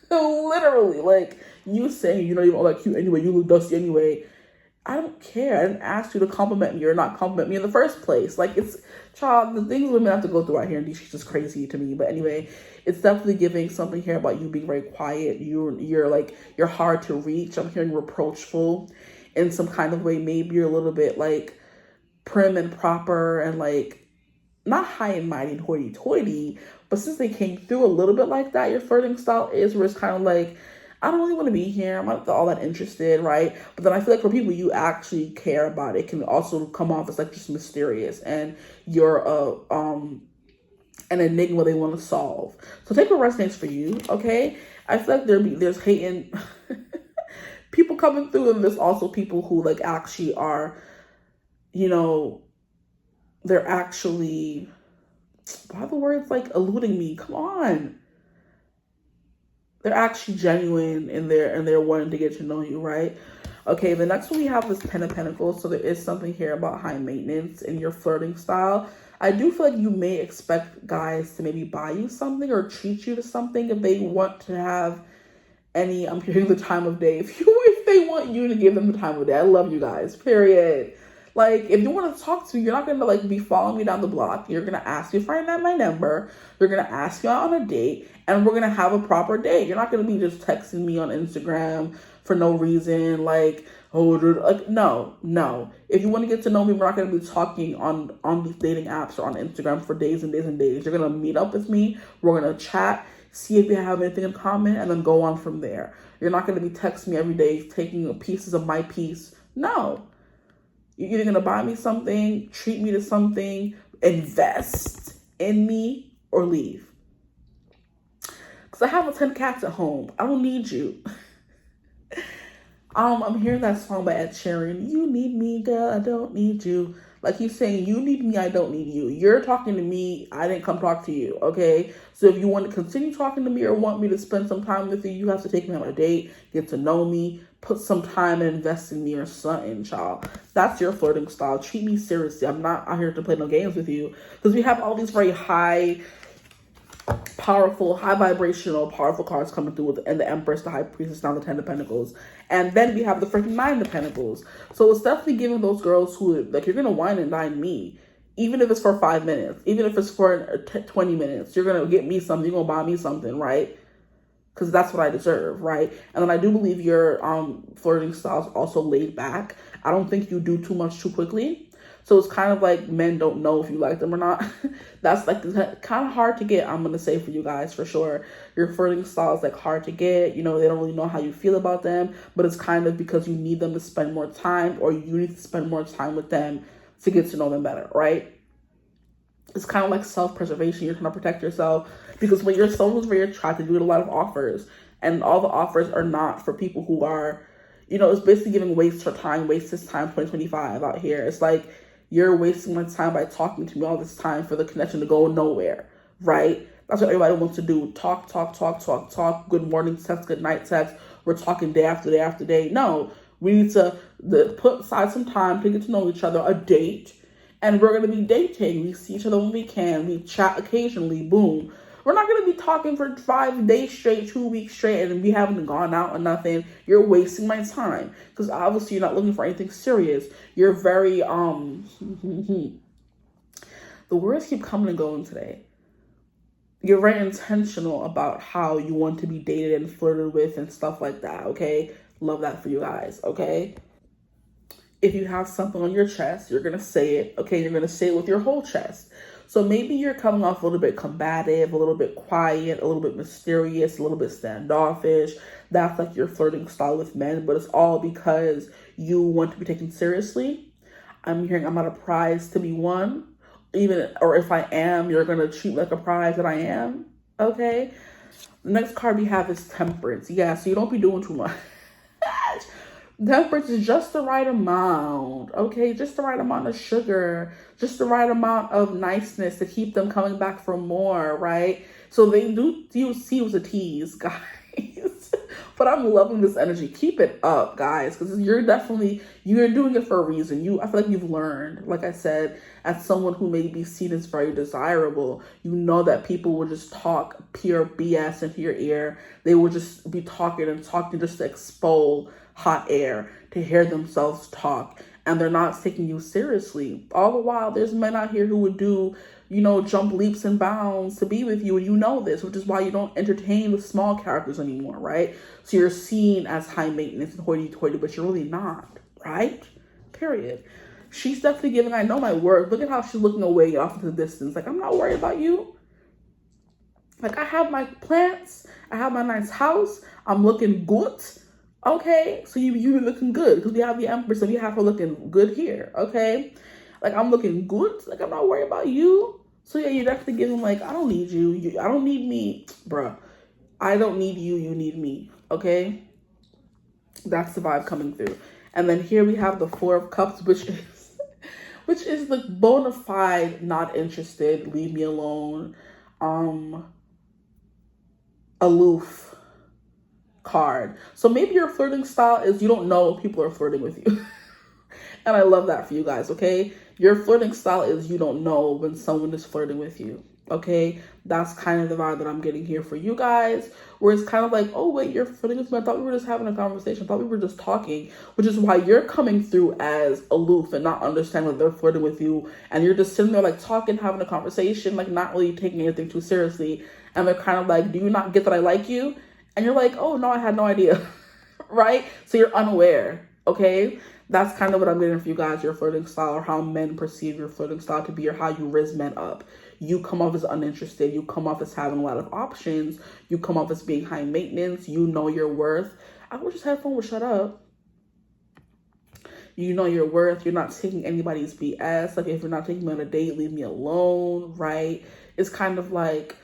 Literally, like, you saying you're not even all that cute anyway, you look dusty anyway. I don't care. I didn't ask you to compliment me or not compliment me in the first place. Like, it's, child, the things women have to go through out here in these streets is crazy to me. But anyway, it's definitely giving something here about you being very quiet. You're like, you're hard to reach. I'm hearing reproachful in some kind of way. Maybe you're a little bit like prim and proper and like not high and mighty and hoity-toity. But since they came through a little bit like that, your flirting style is where it's kind of like, I don't really want to be here. I'm not all that interested, right? But then I feel like for people you actually care about, it can also come off as like just mysterious and you're an enigma they want to solve. So take what resonates for you, okay? I feel like there's hating people coming through, and there's also people who like actually are, you know, they're actually, why are the words like eluding me? Come on. They're actually genuine and they're wanting to get to know you, right? Okay, the next one we have is Ten of Pentacles. So there is something here about high maintenance in your flirting style. I do feel like you may expect guys to maybe buy you something or treat you to something if they want to have any, I'm hearing the time of day. If they want you to give them the time of day. I love you guys, period. Like, if you want to talk to me, you're not going to, like, be following me down the block. You're going to ask me if I have my number. You're going to ask me out on a date. And we're going to have a proper date. You're not going to be just texting me on Instagram for no reason. Like, oh, like, no. If you want to get to know me, we're not going to be talking on these dating apps or on Instagram for days and days and days. You're going to meet up with me. We're going to chat, see if we have anything in common, and then go on from there. You're not going to be texting me every day, taking pieces of my piece. No. You're either going to buy me something, treat me to something, invest in me, or leave. Because I have 10 cats at home. I don't need you. I'm hearing that song by Ed Sheeran. You need me, girl, I don't need you. Like he's saying, you need me, I don't need you. You're talking to me, I didn't come talk to you, okay? So if you want to continue talking to me or want me to spend some time with you, you have to take me on a date, get to know me, put some time and invest in me or something, child. That's your flirting style. Treat me seriously. I'm not out here to play no games with you. Because we have all these very high, powerful, high vibrational, powerful cards coming through and the Empress, the High Priestess, now the Ten of Pentacles. And then we have the freaking Nine of Pentacles. So it's definitely giving those girls who, like, you're going to wine and dine me. Even if it's for 5 minutes. Even if it's for 20 minutes. You're going to get me something. You're going to buy me something, right? Because that's what I deserve, right? And then I do believe your flirting style is also laid back. I don't think you do too much too quickly. So it's kind of like men don't know if you like them or not. That's like kind of hard to get, I'm going to say, for you guys, for sure. Your flirting style is like hard to get. You know, they don't really know how you feel about them. But it's kind of because you need them to spend more time, or you need to spend more time with them to get to know them better, right? It's kind of like self-preservation. You're trying to protect yourself. Because when you're someone's very attracted, you get a lot of offers. And all the offers are not for people who are, you know, it's basically giving waste your time, waste this time 2025 out here. It's like, you're wasting my time by talking to me all this time for the connection to go nowhere, right? That's what everybody wants to do. Talk. Good morning text, good night text. We're talking day after day after day. No, we need to put aside some time to get to know each other, a date. And we're going to be dating. We see each other when we can. We chat occasionally. Boom. We're not going to be talking for 5 days straight, 2 weeks straight, and we haven't gone out or nothing. You're wasting my time. Because obviously you're not looking for anything serious. You're very, the The words keep coming and going today. You're very intentional about how you want to be dated and flirted with and stuff like that, okay? Love that for you guys, okay? If you have something on your chest, you're going to say it, okay? You're going to say it with your whole chest. So maybe you're coming off a little bit combative, a little bit quiet, a little bit mysterious, a little bit standoffish. That's like your flirting style with men, but it's all because you want to be taken seriously. I'm hearing I'm not a prize to be won. Or if I am, you're going to treat me like a prize that I am, okay? The next card we have is Temperance. Yeah, so you don't be doing too much. Temperance is just the right amount, okay? Just the right amount of sugar, just the right amount of niceness to keep them coming back for more, right? So they do see it was a tease, guys. But I'm loving this energy. Keep it up, guys, because you're doing it for a reason. I feel like you've learned, like I said, as someone who may be seen as very desirable, you know that people will just talk pure BS into your ear. They will just be talking just to expel hot air, to hear themselves talk, and they're not taking you seriously. All the while, there's men out here who would do, jump leaps and bounds to be with you, and you know this, which is why you don't entertain the small characters anymore, right? So you're seen as high maintenance and hoity-toity, but you're really not, right? Period. She's definitely giving, I know my word. Look at how she's looking away off into the distance. Like, I'm not worried about you. Like, I have my plants. I have my nice house. I'm looking good. Okay, so you're looking good because we have the Empress and we have her looking good here, okay? Like, I'm looking good. Like, I'm not worried about you. So, yeah, you're definitely giving, like, I don't need you. I don't need me. Bruh, I don't need you. You need me, okay? That's the vibe coming through. And then here we have the Four of Cups, which is the bona fide, not interested, leave me alone, aloof card. So maybe your flirting style is you don't know if people are flirting with you. And I love that for you guys, okay? Your flirting style is you don't know when someone is flirting with you, okay? That's kind of the vibe that I'm getting here for you guys, where it's kind of like, oh, wait, you're flirting with me. I thought we were just having a conversation. I thought we were just talking, which is why you're coming through as aloof and not understanding that they're flirting with you. And you're just sitting there like talking, having a conversation, like not really taking anything too seriously. And they're kind of like, do you not get that I like you? And you're like, oh, no, I had no idea, right? So you're unaware, okay? That's kind of what I'm getting for you guys, your flirting style, or how men perceive your flirting style to be, or how you Rizz men up. You come off as uninterested. You come off as having a lot of options. You come off as being high maintenance. You know your worth. I wish this headphone would shut up. You know your worth. You're not taking anybody's BS. Like, if you're not taking me on a date, leave me alone, right? It's kind of like,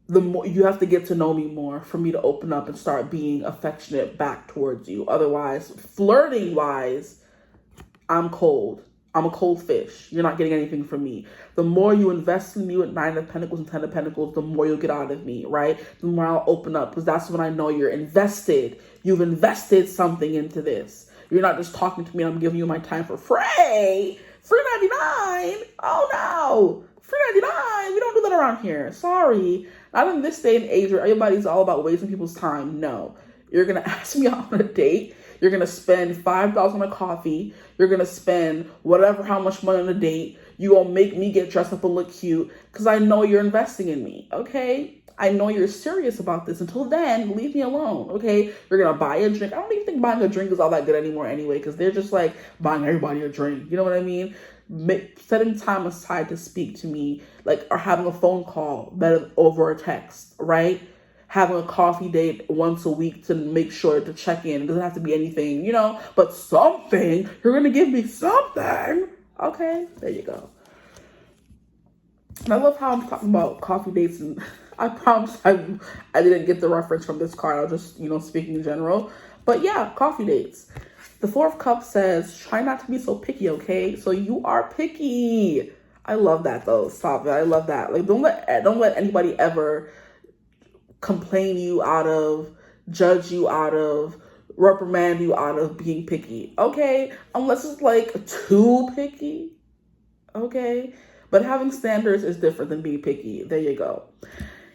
the more you have to get to know me more for me to open up and start being affectionate back towards you. Otherwise, flirting wise, I'm cold. I'm a cold fish. You're not getting anything from me. The more you invest in me with 9 of Pentacles and 10 of Pentacles, the more you'll get out of me, right? The more I'll open up, because that's when I know you're invested. You've invested something into this. You're not just talking to me and I'm giving you my time for free. $3.99. Oh no. $3.99. We don't do that around here. Sorry. Not in this day and age where everybody's all about wasting people's time. No. You're going to ask me out on a date. You're going to spend $5 on a coffee. You're going to spend how much money on a date. You're going to make me get dressed up and look cute because I know you're investing in me, okay? I know you're serious about this. Until then, leave me alone, okay? You're going to buy a drink. I don't even think buying a drink is all that good anymore anyway because they're just like buying everybody a drink. You know what I mean? Setting time aside to speak to me, like, or having a phone call better over a text, right? Having a coffee date once a week to make sure to check in. It doesn't have to be anything, but something. You're going to give me something. Okay, there you go. And I love how I'm talking about coffee dates, and I promise I didn't get the reference from this card. I was just, speaking in general. But yeah, coffee dates. The Four of Cups says, try not to be so picky, okay? So you are picky. I love that, though. Stop it. I love that. Like, don't let anybody ever complain you out of, judge you out of, reprimand you out of being picky, okay? Unless it's like too picky, okay? But having standards is different than being picky. There you go.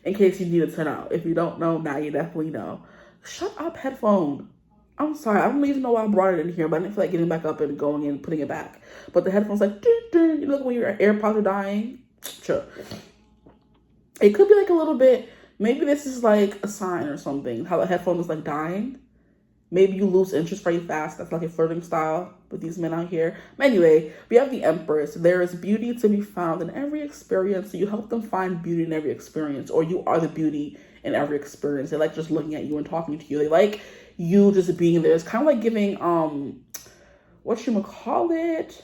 In case you need to know. If you don't know, now you definitely know. Shut up, headphone. I'm sorry. I don't even know why I brought it in here, but I didn't feel like getting back up and going and putting it back. But the headphone's like, ding, You look when your AirPods are dying. Sure. It could be like a little bit, maybe this is like a sign or something, how the headphone is like dying. Maybe you lose interest very fast. That's like a flirting style with these men out here. But anyway, we have the Empress. There is beauty to be found in every experience. So you help them find beauty in every experience, or you are the beauty in every experience. They like just looking at you and talking to you. They like you just being there. It's kind of like giving, whatchamacallit,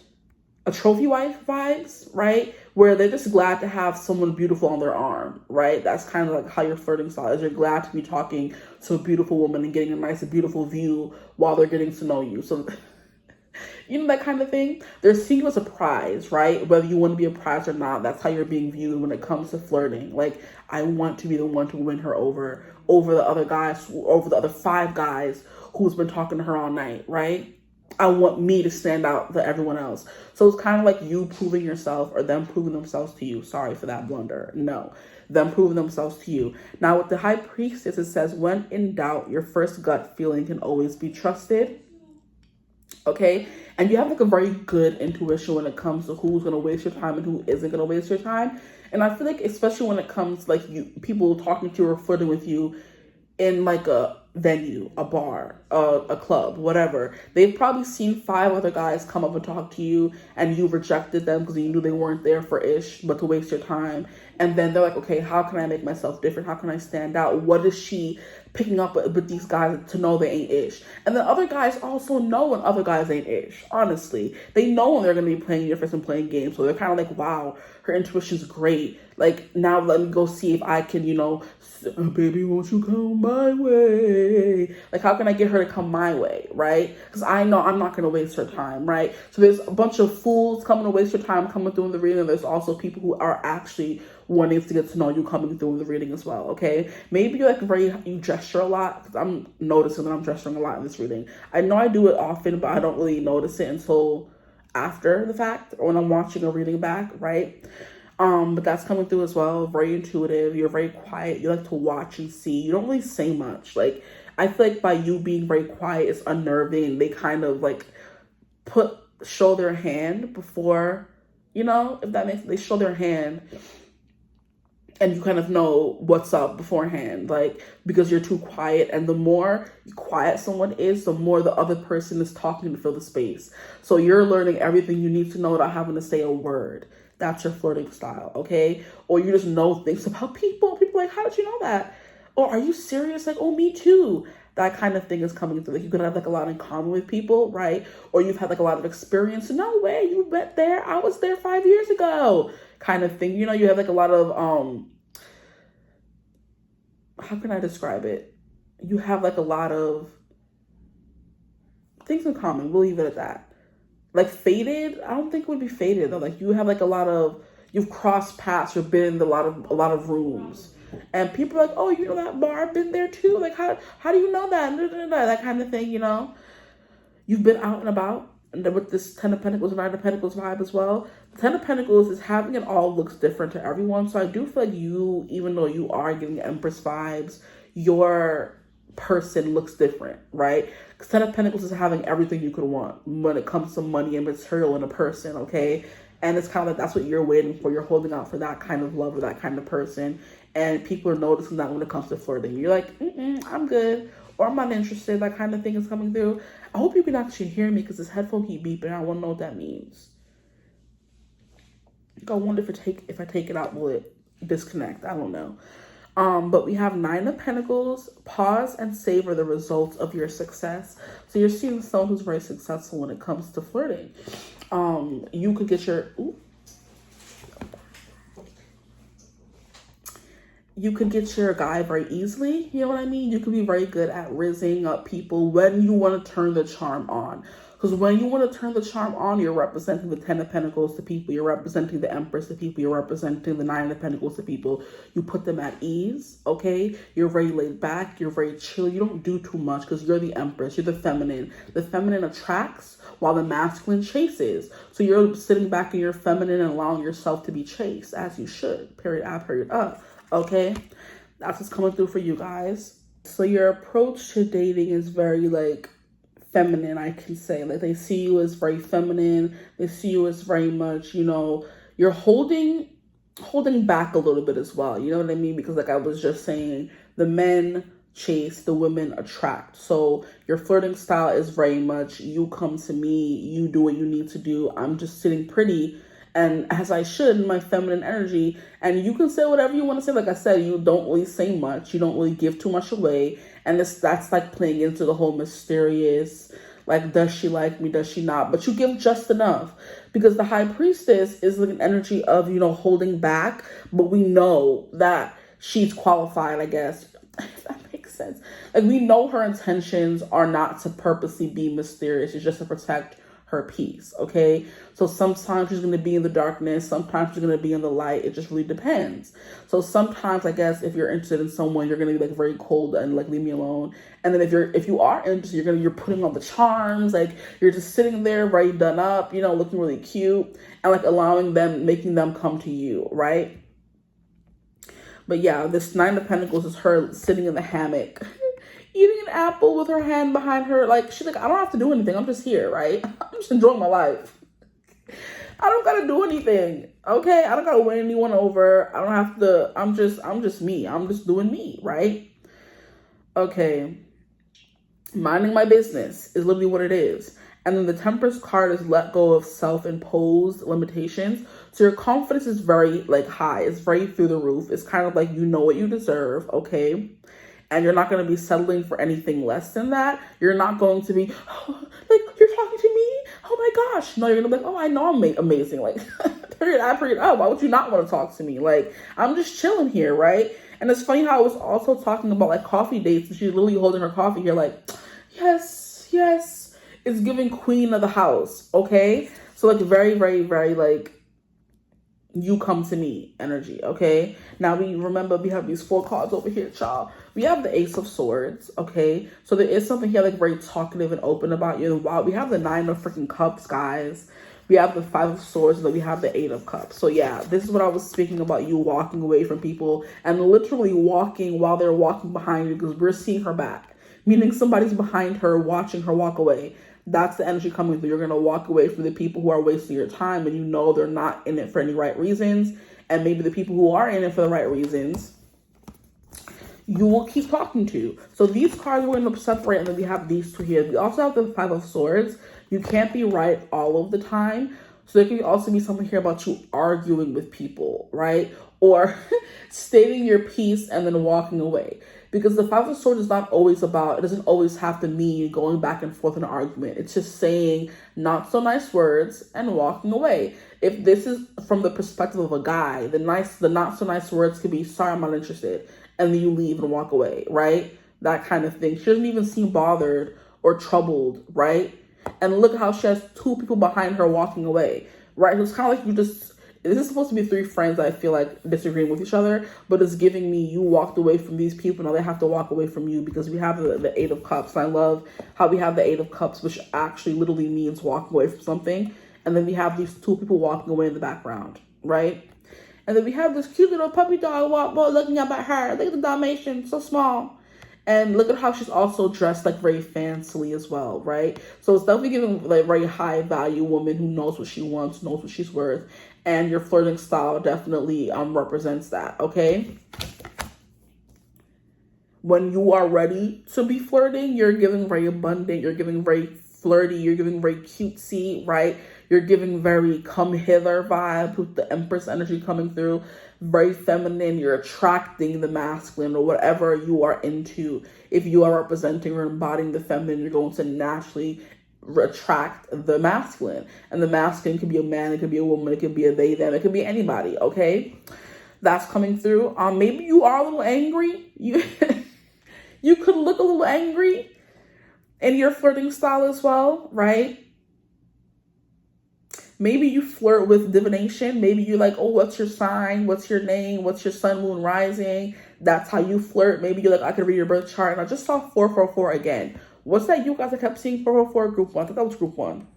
a trophy wife vibes, right? Where they're just glad to have someone beautiful on their arm, right? That's kind of like how your flirting style is. You're glad to be talking to a beautiful woman and getting a nice, beautiful view while they're getting to know you. So, you know, that kind of thing. They're seeing you as a prize, right? Whether you want to be a prize or not, that's how you're being viewed when it comes to flirting. Like, I want to be the one to win her over the other guys, over the other 5 guys who's been talking to her all night, right? I want me to stand out to everyone else. So it's kind of like you proving yourself or them proving themselves to you. Sorry for that blunder. No, them proving themselves to you. Now with the High Priestess, it says, when in doubt, your first gut feeling can always be trusted. Okay? And you have like a very good intuition when it comes to who's going to waste your time and who isn't going to waste your time. And I feel like, especially when it comes like people talking to you or flirting with you in like a venue, a bar, a club, whatever. They've probably seen 5 other guys come up and talk to you, and you rejected them because you knew they weren't there for ish, but to waste your time. And then they're like, okay, how can I make myself different? How can I stand out? What is she picking up with these guys to know they ain't ish? And then other guys also know when other guys ain't ish, honestly. They know when they're going to be playing your face and playing games. So they're kind of like, wow, her intuition's great. Like, now let me go see if I can, baby, won't you come my way? Like, how can I get her to come my way, right? Because I know I'm not going to waste her time, right? So there's a bunch of fools coming to waste your time coming through in the reading. There's also people who are actually wanting to get to know you coming through in the reading as well, okay? Maybe you gesture a lot, because I'm noticing that I'm gesturing a lot in this reading. I know I do it often, but I don't really notice it until after the fact or when I'm watching a reading back, right? But that's coming through as well. Very intuitive. You're very quiet. You like to watch and see. You don't really say much. Like, I feel like by you being very quiet, it's unnerving. They kind of like show their hand before, if that makes sense. They show their hand and you kind of know what's up beforehand, like, because you're too quiet. And the more quiet someone is, the more the other person is talking to fill the space. So you're learning everything you need to know without having to say a word. That's your flirting style, okay? Or you just know things about people. People are like, how did you know that? Or are you serious? Like, oh, me too. That kind of thing is coming through. Like, you could have like a lot in common with people, right? Or you've had like a lot of experience. No way, you went there. I was there 5 years ago, kind of thing. You have like a lot of, how can I describe it? You have like a lot of things in common. We'll leave it at that. Like fated, I don't think it would be fated though. Like you have like a lot of, you've crossed paths, you've been in a lot of rooms. And people are like, oh, you know that bar? I've been there too. Like, how do you know that? That kind of thing, You've been out and about. And then with this 10 of Pentacles, 9 of Pentacles vibe as well. The 10 of Pentacles is having it all looks different to everyone. So I do feel like you, even though you are getting Empress vibes, your person looks different, right? Because 10 of Pentacles is having everything you could want when it comes to money and material in a person, okay? And it's kind of like that's what you're waiting for. You're holding out for that kind of love or that kind of person. And people are noticing that when it comes to flirting. You're like, I'm good. Or I'm not interested. That kind of thing is coming through. I hope you can actually hear me because this headphone keep beeping. I want to know what that means. I wonder if I take it out, will it disconnect? I don't know. But we have 9 of Pentacles. Pause and savor the results of your success. So you're seeing someone who's very successful when it comes to flirting. You could get your guy very easily. You know what I mean? You could be very good at rizzing up people when you want to turn the charm on. Because when you want to turn the charm on, you're representing the 10 of Pentacles to people. You're representing the Empress to people. You're representing the 9 of Pentacles to people. You put them at ease, okay? You're very laid back. You're very chill. You don't do too much because you're the Empress. You're the feminine. The feminine attracts while the masculine chases. So you're sitting back in your feminine and allowing yourself to be chased, as you should. Period out, period up. Okay? That's what's coming through for you guys. So your approach to dating is very, like, feminine, I can say. Like, they see you as very feminine. They see you as very much, you know, you're holding back a little bit as well. You know what I mean? Because like I was just saying, the men chase, the women attract. So your flirting style is very much, you come to me, you do what you need to do. I'm just sitting pretty, and as I should, in my feminine energy. And you can say whatever you want to say. Like I said, you don't really say much. You don't really give too much away. And that's like playing into the whole mysterious, like, does she like me? Does she not? But you give just enough, because the high priestess is like an energy of, you know, holding back. But we know that she's qualified, I guess, if that makes sense. Like, we know her intentions are not to purposely be mysterious. It's just to protect her peace, okay? So sometimes she's going to be in the darkness. Sometimes she's going to be in the light. It just really depends. So sometimes, I guess, if you're interested in someone, you're going to be like very cold and like, leave me alone. And then if you are interested, you're putting on the charms. Like, you're just sitting there, very done up, you know, looking really cute, and like making them come to you, right? But yeah, this Nine of Pentacles is her sitting in the hammock, eating an apple with her hand behind her. Like, she's like, I don't have to do anything. I'm just here, right? I'm just enjoying my life. I don't gotta do anything, okay? I don't gotta win anyone over. I don't have to. I'm just me. I'm just doing me, right? Okay. Minding my business is literally what it is. And then the Temperance card is let go of self-imposed limitations. So your confidence is very like high. It's very through the roof. It's kind of like, you know what you deserve, okay? And you're not going to be settling for anything less than that. You're not going to be, oh, like, you're talking to me? Oh my gosh. No, you're going to be like, oh, I know I'm amazing. Like, period, why would you not want to talk to me? Like, I'm just chilling here, right? And it's funny how I was also talking about like coffee dates, and she's literally holding her coffee here like, yes, yes. It's giving queen of the house, okay? So like very, very, very like, you come to me energy, okay? Now we have these 4 cards over here, child. We have the Ace of Swords, okay? So there is something here like very talkative and open about you. Wow, we have the 9 of freaking Cups, guys. We have the 5 of Swords, and then we have the 8 of Cups. So yeah, this is what I was speaking about, you walking away from people and literally walking while they're walking behind you, because we're seeing her back. Meaning somebody's behind her, watching her walk away. That's the energy coming through. You're going to walk away from the people who are wasting your time, and you know they're not in it for any right reasons. And maybe the people who are in it for the right reasons, you will keep talking to. So these cards we're going to separate, and then we have these 2 here. We also have the 5 of Swords. You can't be right all of the time. So there can also be something here about you arguing with people, right? Or stating your piece and then walking away. Because the 5 of Swords is not always about, it doesn't always have to mean going back and forth in an argument. It's just saying not so nice words and walking away. If this is from the perspective of a guy, the not so nice words could be, sorry, I'm not interested. And then you leave and walk away, right? That kind of thing. She doesn't even seem bothered or troubled, right? And look how she has 2 people behind her walking away, right? So it's kind of like this is supposed to be 3 friends, I feel like, disagreeing with each other, but it's giving me you walked away from these people, now they have to walk away from you, because we have the 8 of Cups. And I love how we have the 8 of Cups, which actually literally means walking away from something. And then we have these 2 people walking away in the background, right? And then we have this cute little puppy dog looking up at her. Look at the Dalmatian, so small. And look at how she's also dressed like very fancily as well, right? So it's definitely giving like very high value woman who knows what she wants, knows what she's worth. And your flirting style definitely represents that, okay? When you are ready to be flirting, you're giving very abundant, you're giving very flirty, you're giving very cutesy, right? You're giving very come hither vibe with the Empress energy coming through. Very feminine. You're attracting the masculine or whatever you are into. If you are representing or embodying the feminine, you're going to naturally attract the masculine. And the masculine could be a man, it could be a woman, it could be a they, them, it could be anybody, okay? That's coming through. Maybe you are a little angry. You could look a little angry in your flirting style as well, right? Maybe you flirt with divination. Maybe you're like, oh, what's your sign? What's your name? What's your sun, moon, rising? That's how you flirt. Maybe you're like, I could read your birth chart. And I just saw 444 again. What's that you guys? I kept seeing 444 group 1. I thought that was group 1.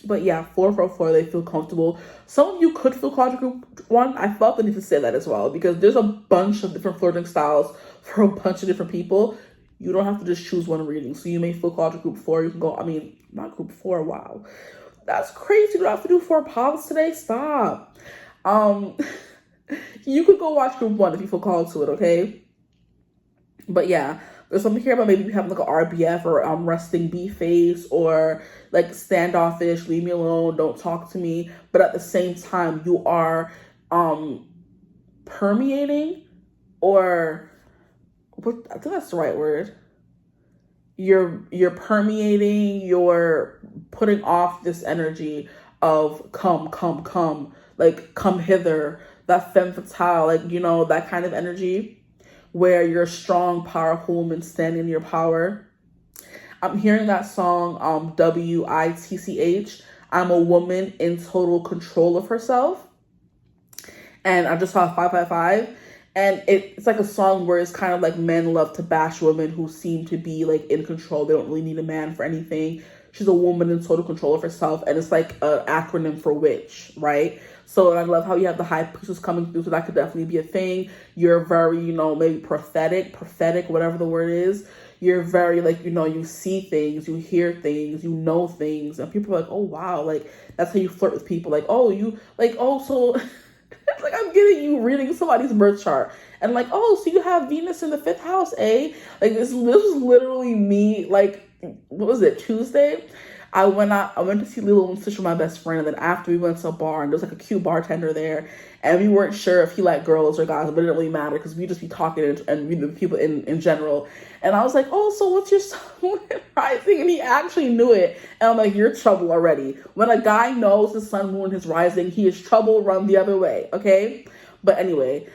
But yeah, 444, they feel comfortable. Some of you could feel called to group 1. I felt the need to say that as well, because there's a bunch of different flirting styles for a bunch of different people. You don't have to just choose one reading. So you may feel called to group 4. You can go, I mean, not group 4, wow. That's crazy. You don't have to do 4 pods today. Stop. You could go watch group 1 if you feel called to it, okay? But yeah, there's something here about maybe you have like an RBF or resting B face, or like standoffish, leave me alone, don't talk to me. But at the same time, you are permeating, or what, I think that's the right word. You're permeating, you're putting off this energy of come, like come hither, that femme fatale, like, you know, that kind of energy where you're a strong, powerful woman standing in your power. I'm hearing that song, 𝐓𝐈𝐌𝐄𝐒𝐬. I'm a woman in total control of herself. And I just saw 555. And it's like a song where it's kind of like men love to bash women who seem to be like in control. They don't really need a man for anything. She's a woman in total control of herself. And it's like an acronym for witch, right? So I love how you have the high priestess coming through. So that could definitely be a thing. You're very, you know, maybe prophetic, whatever the word is. You're very like, you know, you see things, you hear things, you know things. And people are like, oh, wow. Like, that's how you flirt with people. Like, oh, you like, oh, so it's like I'm getting you reading somebody's birth chart. And like, oh, so you have Venus in the 5th house, eh? Like, this was literally me, like, what was it, Tuesday? I went to see Lilo and Stitch with my best friend, and then after we went to a bar, and there was like a cute bartender there, and we weren't sure if he liked girls or guys, but it didn't really matter because we just be talking and reading people in general. And I was like, oh, so what's your sun rising? And he actually knew it. And I'm like, you're trouble already. When a guy knows his sun, moon, his rising, he is trouble, run the other way, okay? But anyway,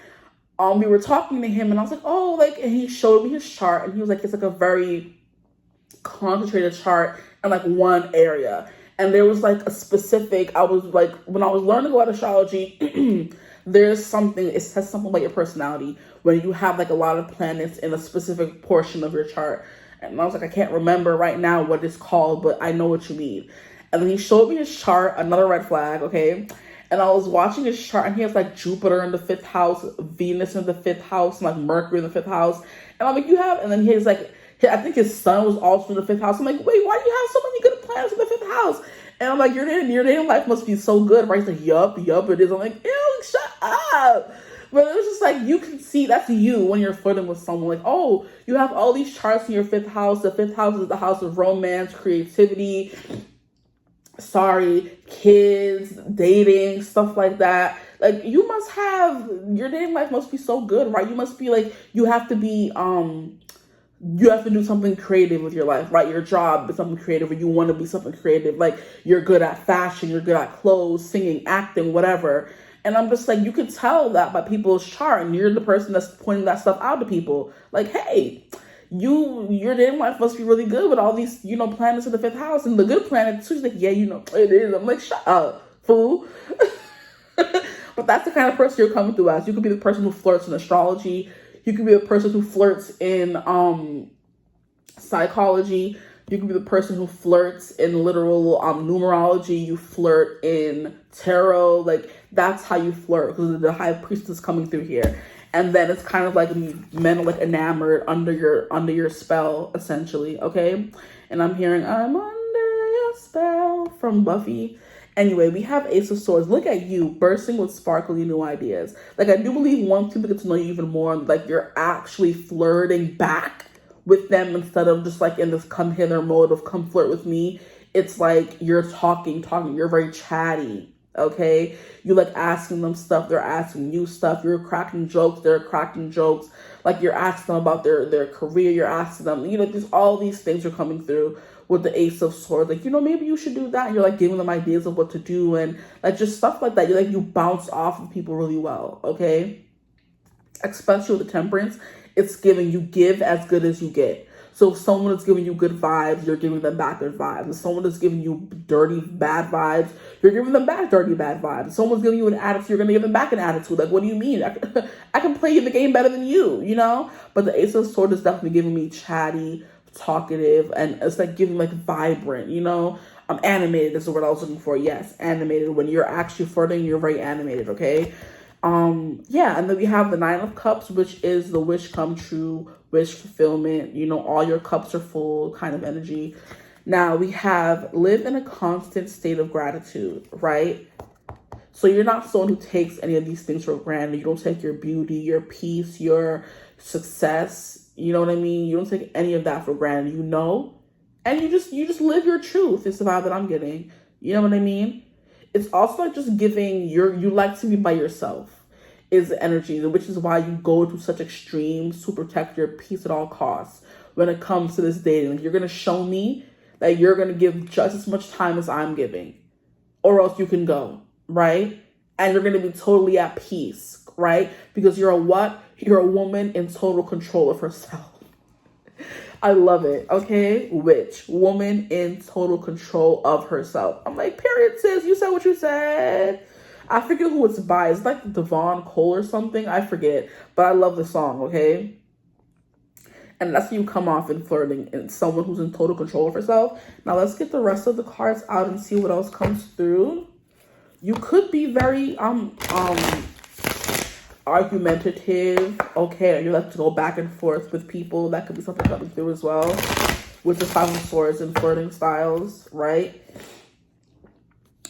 we were talking to him, and I was like, oh, like, and he showed me his chart, and he was like, it's like a very concentrated chart in like one area. And there was like a specific, I was like, when I was learning about astrology, there's something, it says something about your personality when you have like a lot of planets in a specific portion of your chart. And I was like, I can't remember right now what it's called, but I know what you mean. And then he showed me his chart, another red flag, okay? And I was watching his chart, and he has like Jupiter in the 5th house, Venus in the 5th house, and like Mercury in the 5th house. And I'm like, you have, and then he has like, I think his son was also in the 5th house. I'm like, wait, why do you have so many good planets in the 5th house? And I'm like, your dating life must be so good, right? He's like, yup, it is. I'm like, ew, shut up. But it was just like, you can see that's you when you're flirting with someone. Like, oh, you have all these charts in your 5th house. The 5th house is the house of romance, creativity, kids, dating, stuff like that. Like, you must have, your dating life must be so good, right? You must be like, you have to do something creative with your life, right? Your job is something creative, or you want to be something creative. Like, you're good at fashion, you're good at clothes, singing, acting, whatever. And I'm just like, you could tell that by people's chart, and you're the person that's pointing that stuff out to people. Like, hey, your dating life must be really good with all these, you know, planets in the 5th house. And the good planet, she's like, yeah, you know, it is. I'm like, shut up, fool. But that's the kind of person you're coming through as. You could be the person who flirts in astrology. You could be the person who flirts in psychology. You can be the person who flirts in literal numerology. You flirt in tarot. Like, that's how you flirt, because the high priestess coming through here. And then it's kind of like men are like enamored under your spell, essentially, okay? And I'm hearing, I'm under your spell from Buffy. Anyway, we have Ace of Swords. Look at you, bursting with sparkly new ideas. Like, I do believe once people get to know you even more, like, you're actually flirting back with them instead of just like in this come hither mode of come flirt with me. It's like you're talking. You're very chatty, okay? You like asking them stuff. They're asking you stuff. You're cracking jokes. They're cracking jokes. Like, you're asking them about their career. You're asking them, you know, all these things are coming through with the Ace of Swords. Like, you know, maybe you should do that. And you're like giving them ideas of what to do, and like just stuff like that. You bounce off of people really well, okay? Especially with the Temperance, it's giving you give as good as you get. So if someone is giving you good vibes, you're giving them back good vibes. If someone is giving you dirty, bad vibes, you're giving them back dirty, bad vibes. If someone's giving you an attitude, you're going to give them back an attitude. Like, what do you mean? I can play the game better than you know? But the Ace of Swords is definitely giving me chatty, talkative, and it's like giving like vibrant, you know? Animated is the word I was looking for. Yes, animated. When you're actually flirting, you're very animated, okay? Yeah, and then we have the 9 of Cups, which is the wish come true wish fulfillment, you know, all your cups are full kind of energy. Now we have live in a constant state of gratitude, right? So you're not someone who takes any of these things for granted. You don't take your beauty, your peace, your success. You know what I mean? You don't take any of that for granted, you know? And you just live your truth. It's the vibe that I'm getting. You know what I mean? It's also like just giving you like to be by yourself is the energy, which is why you go to such extremes to protect your peace at all costs when it comes to this dating. Like, you're going to show me that you're going to give just as much time as I'm giving, or else you can go, right? And you're going to be totally at peace, right? Because you're a what? You're a woman in total control of herself. I love it, okay? Which woman in total control of herself. I'm like, period, sis. You said what you said. I forget who it's by. It's like 𝐓𝐴 or something. I forget. But I love the song, okay? And that's when you come off in flirting and someone who's in total control of herself. Now let's get the rest of the cards out and see what else comes through. You could be very argumentative, okay, or you like to go back and forth with people. That could be something coming through as well with the 5 of Swords and flirting styles, right?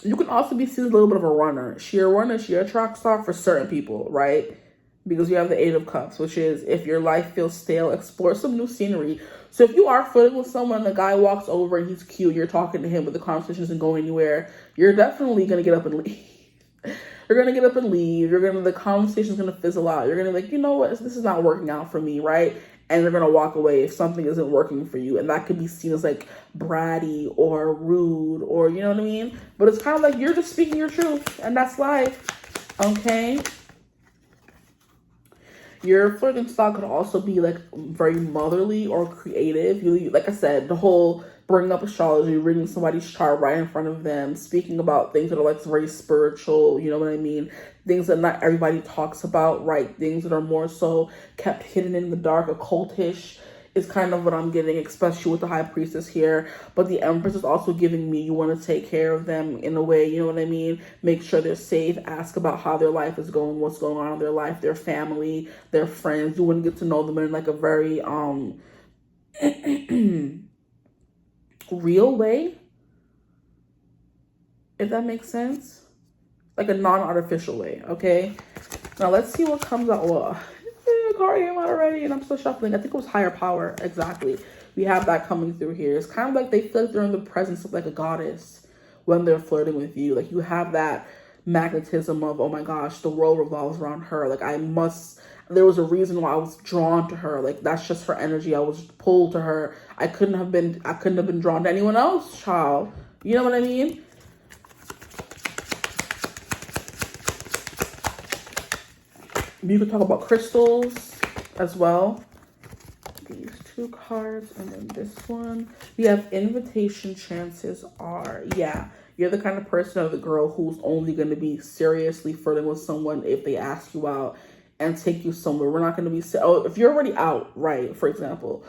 You can also be seen as a little bit of a runner. She's a runner, she's a track star for certain people, right? Because you have the 8 of Cups, which is if your life feels stale, explore some new scenery. So if you are flirting with someone, the guy walks over and he's cute, you're talking to him, but the conversation isn't going anywhere, you're definitely going to get up and leave. You're going to get up and leave. The conversation's going to fizzle out. You're going to be like, you know what? This is not working out for me, right? And you're going to walk away if something isn't working for you. And that could be seen as like bratty or rude or, you know what I mean? But it's kind of like you're just speaking your truth, and that's life, okay? Your flirting style could also be like very motherly or creative. You, like I said, the whole bringing up astrology, reading somebody's chart right in front of them, speaking about things that are like very spiritual, you know what I mean? Things that not everybody talks about, right? Things that are more so kept hidden in the dark, occultish is kind of what I'm getting, especially with the High Priestess here. But the Empress is also giving me, you want to take care of them in a way, you know what I mean? Make sure they're safe, ask about how their life is going, what's going on in their life, their family, their friends. You want to get to know them in like a very real way, if that makes sense. Like a non-artificial way, okay? Now let's see what comes out. Well, the card came out already and I'm still shuffling. I think it was higher power, exactly. We have that coming through here. It's kind of like they feel like they're in the presence of like a goddess when they're flirting with you. Like you have that magnetism of, oh my gosh, the world revolves around her. Like there was a reason why I was drawn to her. Like that's just her energy. I was pulled to her. I couldn't have been drawn to anyone else, child. You know what I mean? You could talk about crystals as well. These 2 cards and then this one. We have invitation. Chances are, yeah, you're the kind of person or the girl who's only going to be seriously flirting with someone if they ask you out and take you somewhere. We're not going to be, if you're already out, right? For example,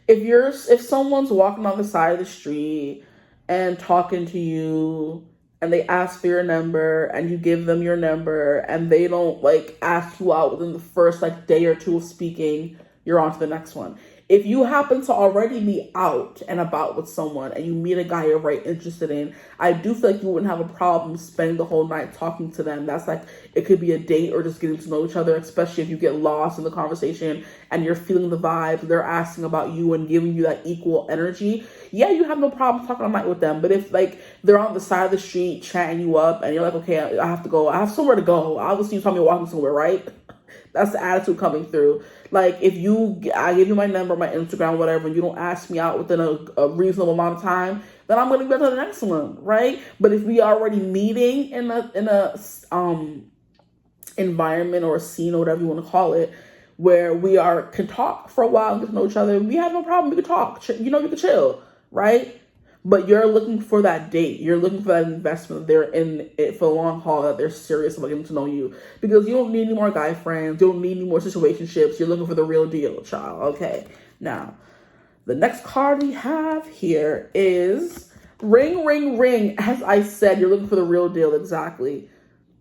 if someone's walking on the side of the street and talking to you and they ask for your number and you give them your number and they don't like ask you out within the first like day or 2 of speaking, you're on to the next one. If you happen to already be out and about with someone and you meet a guy you're very interested in, I do feel like you wouldn't have a problem spending the whole night talking to them. That's like, it could be a date or just getting to know each other, especially if you get lost in the conversation and you're feeling the vibe. They're asking about you and giving you that equal energy. Yeah, you have no problem talking all night with them. But if like they're on the side of the street chatting you up and you're like, okay, I have to go. I have somewhere to go. Obviously, you told me you're walking somewhere, right? That's the attitude coming through. Like, if I give you my number, my Instagram, whatever, and you don't ask me out within a reasonable amount of time, then I'm going to go to the next one, right? But if we are already meeting in a environment or a scene or whatever you want to call it, where we can talk for a while and get to know each other, we have no problem. We can talk. You know, we can chill, right? But you're looking for that date. You're looking for that investment. They're in it for the long haul, that they're serious about getting to know you. Because you don't need any more guy friends. You don't need any more situationships. You're looking for the real deal, child. Okay. Now, the next card we have here is ring, ring, ring. As I said, you're looking for the real deal. Exactly.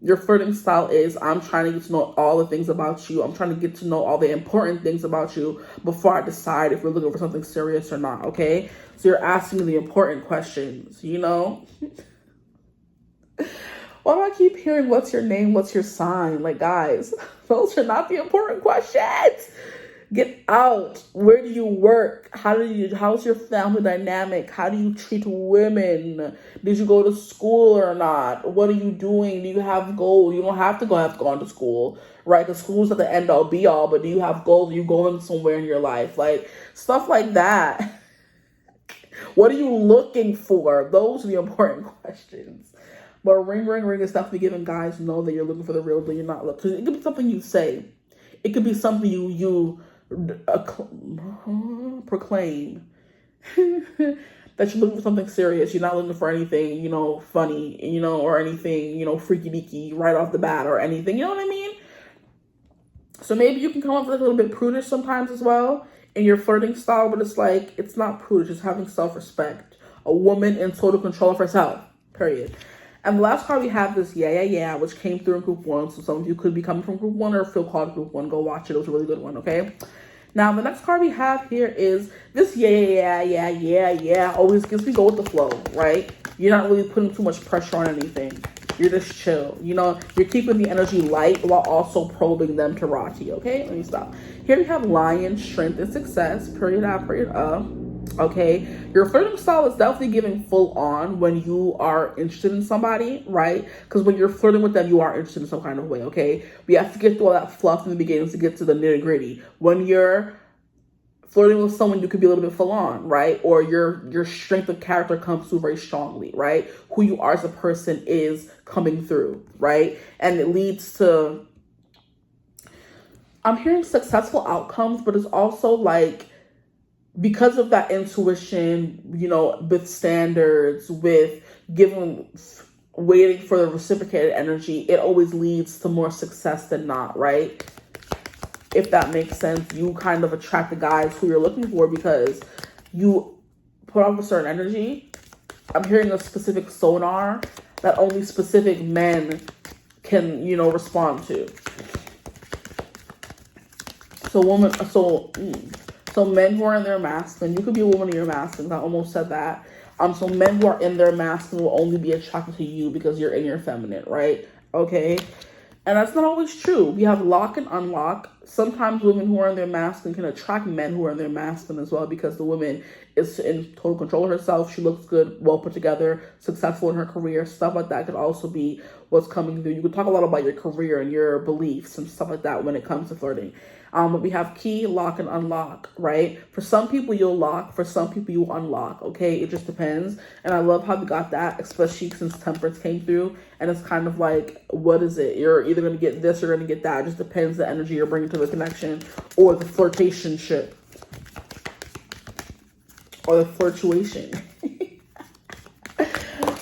Your flirting style is, I'm trying to get to know all the things about you. I'm trying to get to know all the important things about you before I decide if we're looking for something serious or not, okay? So you're asking the important questions, you know? Why do I keep hearing, what's your name, what's your sign? Like, guys, those are not the important questions. Get out. Where do you work? How's your family dynamic? How do you treat women? Did you go to school or not? What are you doing? Do you have goals? You don't have to have gone to school, right? Because school's not the end all be all, but do you have goals? Are you going somewhere in your life? Like, stuff like that. What are you looking for? Those are the important questions. But ring is definitely giving guys know that you're looking for the real deal. You're not looking. Because it could be something you say. It could be something you proclaim that you're looking for something serious. You're not looking for anything, funny, or anything, freaky deaky right off the bat or anything. You know what I mean? So maybe you can come up with a little bit prudish sometimes as well in your flirting style, but it's like, it's not prudish. It's having self-respect. A woman in total control of herself, period. And the last card we have is Yeah, which came through in group 1. So some of you could be coming from group 1 or feel called group 1. Go watch it. It was a really good one, okay? Now, the next card we have here is this yeah. Always gives me go with the flow, right? You're not really putting too much pressure on anything. You're just chill. You're keeping the energy light while also probing them to rati, okay? Let me stop. Here we have Lion, Strength, and Success, period out, period up. Okay, your flirting style is definitely giving full on when you are interested in somebody, right? Because when you're flirting with them, you are interested in some kind of way, okay? We have to get through all that fluff in the beginning to get to the nitty gritty. When you're flirting with someone, you could be a little bit full on, right? Or your strength of character comes through very strongly, right? Who you are as a person is coming through, right? And it leads to, I'm hearing successful outcomes, but it's also like, because of that intuition, with standards, with waiting for the reciprocated energy, it always leads to more success than not, right? If that makes sense, you kind of attract the guys who you're looking for because you put off a certain energy. I'm hearing a specific sonar that only specific men can, respond to. So men who are in their masculine, you could be a woman in your masculine. I almost said that. So men who are in their masculine will only be attracted to you because you're in your feminine, right? Okay. And that's not always true. We have lock and unlock. Sometimes women who are in their masculine can attract men who are in their masculine as well because the woman is in total control of herself. She looks good, well put together, successful in her career. Stuff like that could also be what's coming through. You could talk a lot about your career and your beliefs and stuff like that when it comes to flirting. But we have key, lock, and unlock, right? For some people, you'll lock. For some people, you'll unlock, okay? It just depends. And I love how we got that, especially since Temperance came through. And it's kind of like, what is it? You're either going to get this or going to get that. It just depends the energy you're bringing to the connection or the flirtationship or the flirtuation.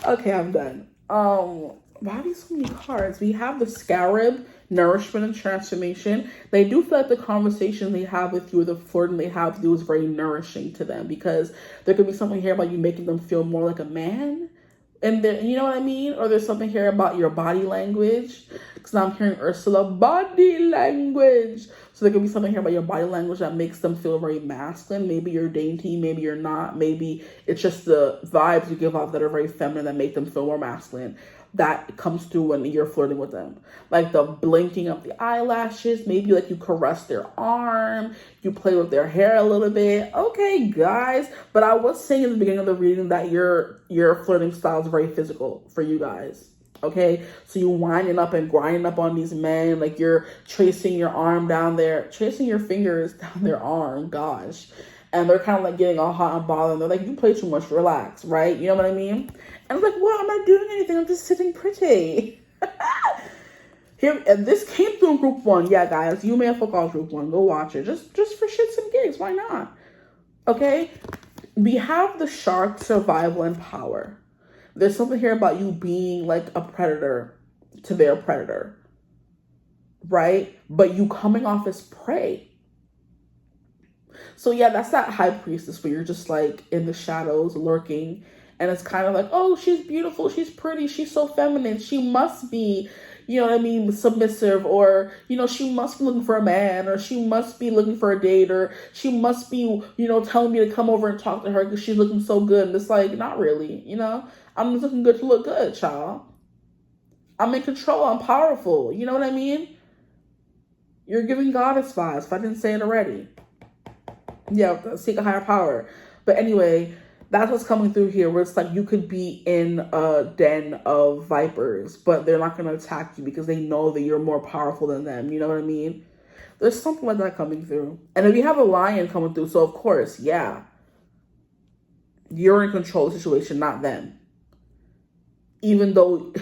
Okay, I'm done. Why are these so many cards? We have the Scarab, Nourishment and Transformation. They do feel like the conversation they have with you or the flirting they have with you is very nourishing to them because there could be something here about you making them feel more like a man. And then, you know what I mean? Or there's something here about your body language. Because now I'm hearing Ursula, body language. So there could be something here about your body language that makes them feel very masculine. Maybe you're dainty, maybe you're not. Maybe it's just the vibes you give off that are very feminine that make them feel more masculine. That comes through when you're flirting with them. Like the blinking of the eyelashes. Maybe like you caress their arm. You play with their hair a little bit. Okay, guys. But I was saying in the beginning of the reading that your flirting style is very physical for you guys. Okay? So you winding up and grinding up on these men. Like you're tracing your arm down there. Tracing your fingers down their arm. Gosh. And they're kind of like getting all hot and bothered. And they're like, you play too much. Relax. Right? You know what I mean? And I'm like, well, I'm not doing anything. I'm just sitting pretty. Here, and this came through in group 1. Yeah, guys, you may have forgot group 1. Go watch it. Just for shits and gigs. Why not? Okay? We have the Shark, Survival, and Power. There's something here about you being like a predator to their predator. Right? But you coming off as prey. So yeah, that's that High Priestess where you're just like in the shadows lurking. And it's kind of like, oh, she's beautiful, she's pretty, she's so feminine. She must be, you know what I mean, submissive, or, you know, she must be looking for a man, or she must be looking for a date, or she must be, you know, telling me to come over and talk to her because she's looking so good. And it's like, not really, you know? I'm just looking good to look good, child. I'm in control. I'm powerful. You know what I mean? You're giving goddess vibes, if I didn't say it already. Yeah, seek a higher power. But anyway, that's what's coming through here, where it's like you could be in a den of vipers, but they're not going to attack you because they know that you're more powerful than them. You know what I mean? There's something like that coming through. And then we have a lion coming through. So, of course, yeah, you're in control of the situation, not them. Even though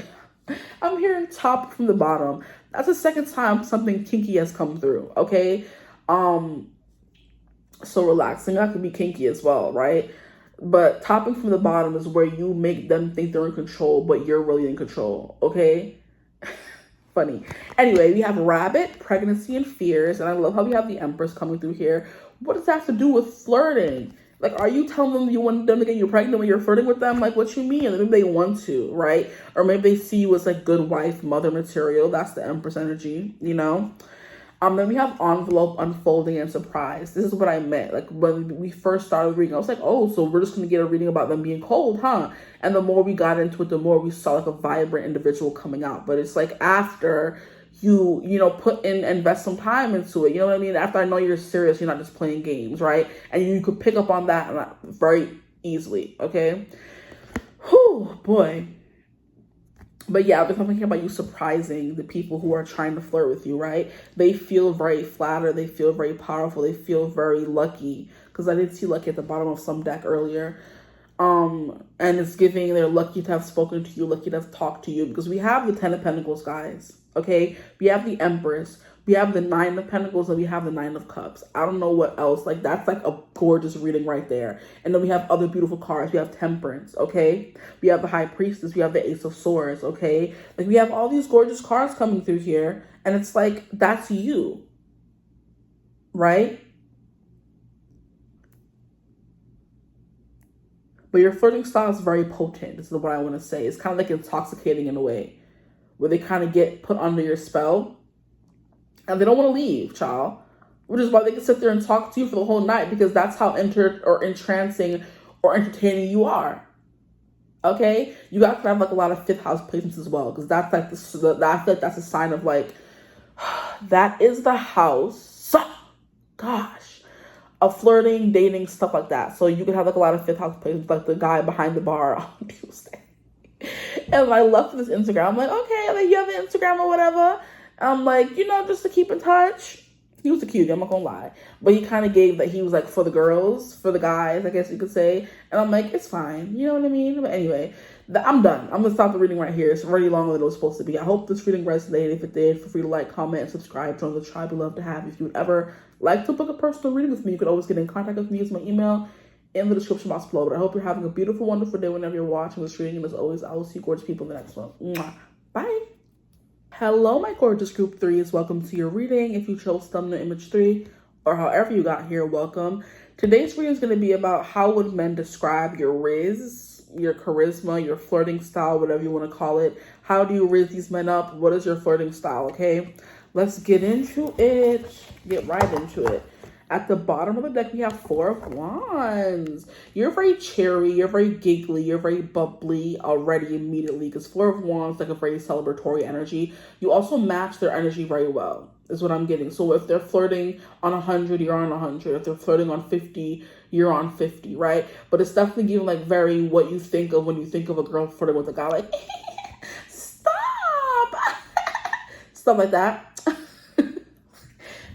I'm hearing top from the bottom. That's the second time something kinky has come through, okay? So relaxing, that could be kinky as well, right? But topping from the bottom is where you make them think they're in control, but you're really in control, okay? Funny. Anyway, we have rabbit, pregnancy, and fears. And I love how we have the Empress coming through here. What does that have to do with flirting? Like, are you telling them you want them to get you pregnant when you're flirting with them? Like, what you mean? Maybe they want to, right? Or maybe they see you as, like, good wife, mother material. That's the Empress energy, you know? Then we have envelope, unfolding, and surprise. This is what I meant. Like, when we first started reading, I was like, oh, so we're just going to get a reading about them being cold, huh? And the more we got into it, the more we saw, like, a vibrant individual coming out. But it's like after you know, invest some time into it. You know what I mean? After I know you're serious, you're not just playing games, right? And you could pick up on that very easily, okay? Whew, boy. But yeah, I've been thinking about you surprising the people who are trying to flirt with you, right? They feel very flattered. They feel very powerful. They feel very lucky. Because I did see lucky at the bottom of some deck earlier. And it's giving they're lucky to have spoken to you, lucky to have talked to you. Because we have the 10 of Pentacles, guys. Okay? We have the Empress. We have the 9 of Pentacles, and we have the 9 of Cups. I don't know what else. Like, that's like a gorgeous reading right there. And then we have other beautiful cards. We have Temperance, okay? We have the High Priestess. We have the Ace of Swords, okay? Like, we have all these gorgeous cards coming through here. And it's like, that's you. Right? But your flirting style is very potent. This is what I want to say. It's kind of like intoxicating in a way. Where they kind of get put under your spell. And they don't want to leave, child. Which is why they can sit there and talk to you for the whole night, because that's how entrancing or entertaining you are. Okay? You guys can have like a lot of 5th house placements as well, because that's like I feel like that's a sign of like, that is the house, gosh, of flirting, dating, stuff like that. So you can have like a lot of 5th house placements, like the guy behind the bar on Tuesday. And I love this Instagram. I'm like, okay, like you have an Instagram or whatever. I'm like, you know, just to keep in touch. He was a cutie, I'm not gonna lie. But he kind of gave that he was like for the girls, for the guys, I guess you could say. And I'm like, it's fine. You know what I mean? But anyway, I'm done. I'm gonna stop the reading right here. It's already longer than it was supposed to be. I hope this reading resonated. If it did, feel free to like, comment, and subscribe. Join the tribe. We love to have you. If you would ever like to book a personal reading with me, you could always get in contact with me. Use my email in the description box below. But I hope you're having a beautiful, wonderful day whenever you're watching this reading. And as always, I will see you gorgeous people in the next one. Mwah. Bye. Hello, my gorgeous group 3s. Welcome to your reading. If you chose thumbnail image 3 or however you got here, welcome. Today's reading is going to be about how would men describe your Rizz, your charisma, your flirting style, whatever you want to call it. How do you Rizz these men up? What is your flirting style? Okay, let's get into it. Get right into it. At the bottom of the deck, we have 4 of Wands. You're very cheery, you're very giggly, you're very bubbly already immediately, because 4 of Wands like a very celebratory energy. You also match their energy very well, is what I'm getting. So if they're flirting on 100, you're on 100. If they're flirting on 50, you're on 50, right? But it's definitely giving like very what you think of when you think of a girl flirting with a guy, like, stop! Stuff like that.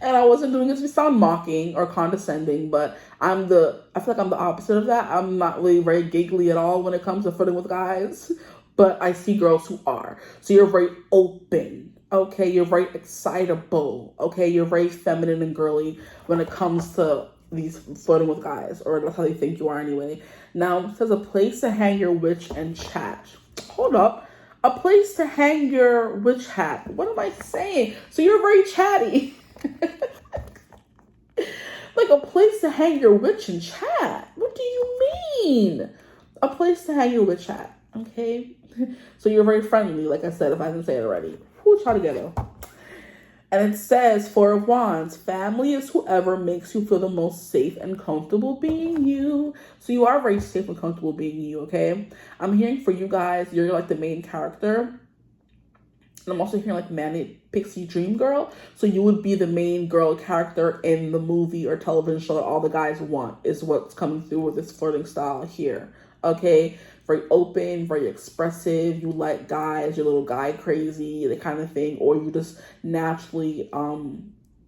And I wasn't doing it to sound mocking or condescending, but I feel like I'm the opposite of that. I'm not really very giggly at all when it comes to flirting with guys, but I see girls who are. So you're very open, okay? You're very excitable, okay? You're very feminine and girly when it comes to these flirting with guys, or that's how they think you are anyway. Now, it says a place to hang your witch and chat. Hold up. A place to hang your witch hat. What am I saying? So you're very chatty. Like a place to hang your witch and chat. What do you mean? A place to hang your witch hat. Okay. So you're very friendly, like I said, if I didn't say it already. Whoo, try together. And it says, Four of Wands, family is whoever makes you feel the most safe and comfortable being you. So you are very safe and comfortable being you, okay? I'm hearing for you guys, you're like the main character. And I'm also hearing like Manic Pixie Dream Girl. So you would be the main girl character in the movie or television show that all the guys want, is what's coming through with this flirting style here, okay? Very open, very expressive. You like guys, you're a little guy crazy, the kind of thing, or you just naturally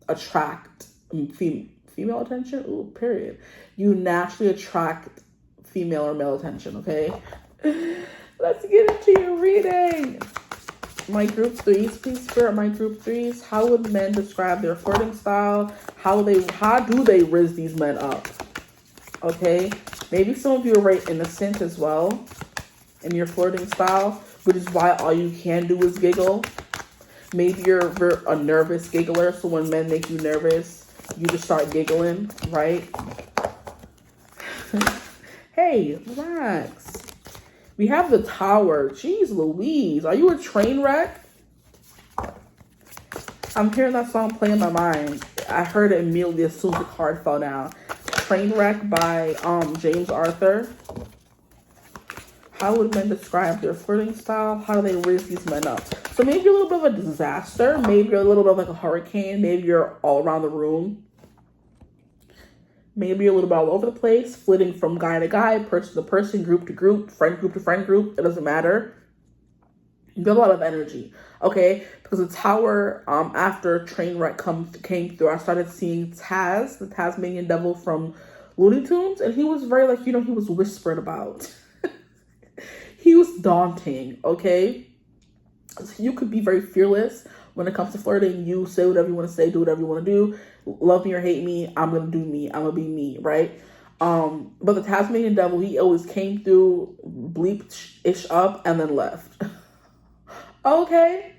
attract female attention. Ooh, period. You naturally attract female or male attention. Okay, let's get into your reading. My group threes, please, Spirit. My group threes. How would men describe their flirting style? How do they rizz these men up? Okay. Maybe some of you are very innocent as well in your flirting style, which is why all you can do is giggle. Maybe you're a nervous giggler, so when men make you nervous, you just start giggling, right? Hey, relax. We have the Tower. Jeez Louise, are you a train wreck? I'm hearing that song play in my mind. I heard it immediately as soon as the card fell down. Trainwreck by James Arthur. How would men describe their flirting style? How do they raise these men up? So maybe you're a little bit of a disaster. Maybe you're a little bit of like a hurricane. Maybe you're all around the room. Maybe you're a little bit all over the place, flitting from guy to guy, person to person, group to group, friend group to friend group. It doesn't matter. You have a lot of energy, okay? Because the Tower, after Trainwreck came through, I started seeing Taz, the Tasmanian Devil from Looney Tunes, and he was very like, he was whispered about. He was daunting, okay? So you could be very fearless when it comes to flirting. You say whatever you want to say, do whatever you want to do. Love me or hate me, I'm gonna do me. I'm gonna be me, right? But the Tasmanian Devil, he always came through, bleeped-ish up, and then left. Okay.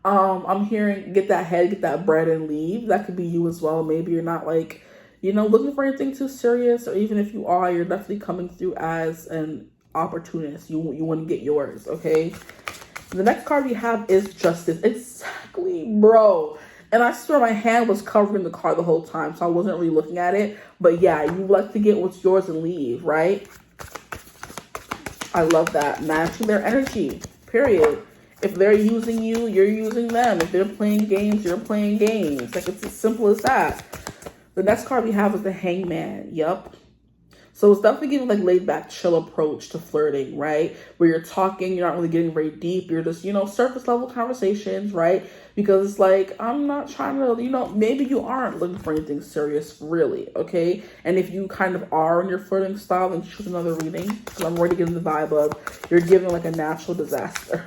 I'm hearing get that head, get that bread, and leave. That could be you as well. Maybe you're not like, looking for anything too serious, or even if you are, you're definitely coming through as an opportunist. You want to get yours, okay? The next card we have is Justice. Exactly, bro. And I swear my hand was covering the card the whole time, so I wasn't really looking at it. But yeah, you like to get what's yours and leave, right? I love that. Matching their energy, period. If they're using you, you're using them. If they're playing games, you're playing games. Like, it's as simple as that. The next card we have is the Hangman. Yup. So it's definitely giving like laid back, chill approach to flirting, right? Where you're talking, you're not really getting very deep. You're just, surface level conversations, right? Because it's like, I'm not trying to, maybe you aren't looking for anything serious, really, okay? And if you kind of are in your flirting style, then choose another reading. Because I'm already getting the vibe of you're giving like a natural disaster.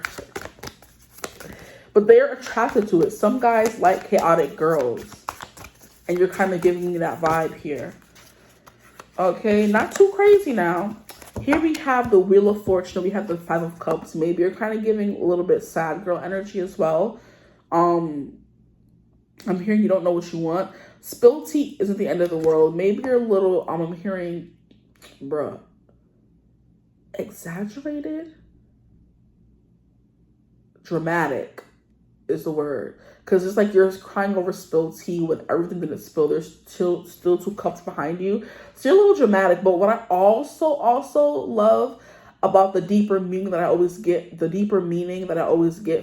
But they're attracted to it. Some guys like chaotic girls. And you're kind of giving me that vibe here. Okay, not too crazy now. Here we have the Wheel of Fortune. We have the Five of Cups. Maybe you're kind of giving a little bit sad girl energy as well. I'm hearing you don't know what you want. Spilled tea isn't the end of the world. Maybe you're a little, I'm hearing, bruh, exaggerated? Dramatic is the word. Because it's like you're crying over spilled tea with everything that is spilled. There's still 2 cups behind you. So you're a little dramatic. But what I also love about the deeper meaning that I always get,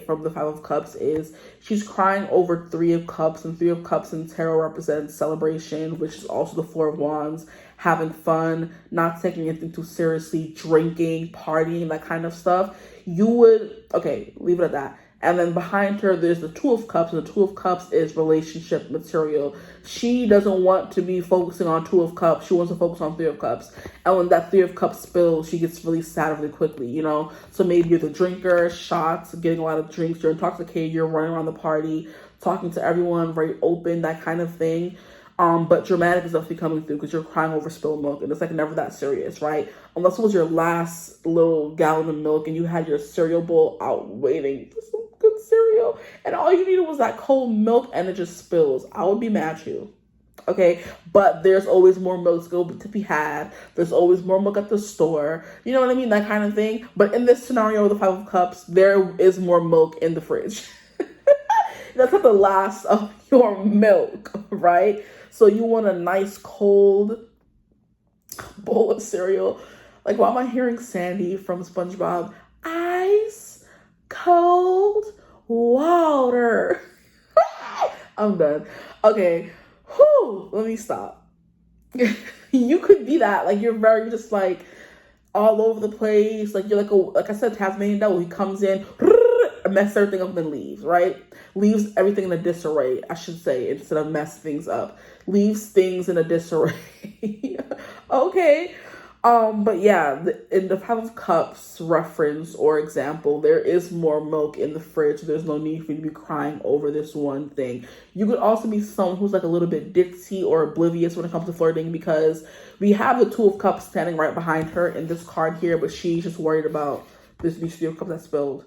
from the Five of Cups is she's crying over 3 of Cups. And 3 of Cups in tarot represents celebration, which is also the Four of Wands. Having fun, not taking anything too seriously, drinking, partying, that kind of stuff. You would, okay, leave it at that. And then behind her, there's the Two of Cups, and the Two of Cups is relationship material. She doesn't want to be focusing on Two of Cups. She wants to focus on Three of Cups. And when that Three of Cups spills, she gets really sad really quickly, So maybe you're the drinker, shots, getting a lot of drinks, you're intoxicated, you're running around the party, talking to everyone, very open, that kind of thing. But dramatic is definitely coming through because you're crying over spilled milk, and it's like never that serious, right? Unless it was your last little gallon of milk and you had your cereal bowl out waiting for some good cereal, and all you needed was that cold milk and it just spills. I would be mad at you. okay? But there's always more milk to be had. There's always more milk at the store. You know what I mean? That kind of thing. But in this scenario with the Five of Cups, there is more milk in the fridge. That's not the last of your milk, right? So you want a nice cold bowl of cereal. Like, why am I hearing Sandy from SpongeBob? Ice cold water. I'm done. Okay. Whew, let me stop. You could be that. Like, you're very just like all over the place. Like, you're like I said, Tasmanian devil. He comes in, mess everything up, and then leaves, right? Leaves everything in a disarray, I should say, instead of mess things up. Leaves things in a disarray. Okay. But yeah, in the Five of Cups reference or example, there is more milk in the fridge. There's no need for you to be crying over this one thing. You could also be someone who's like a little bit ditzy or oblivious when it comes to flirting, because we have the Two of Cups standing right behind her in this card here, but she's just worried about these Three of Cups that spilled.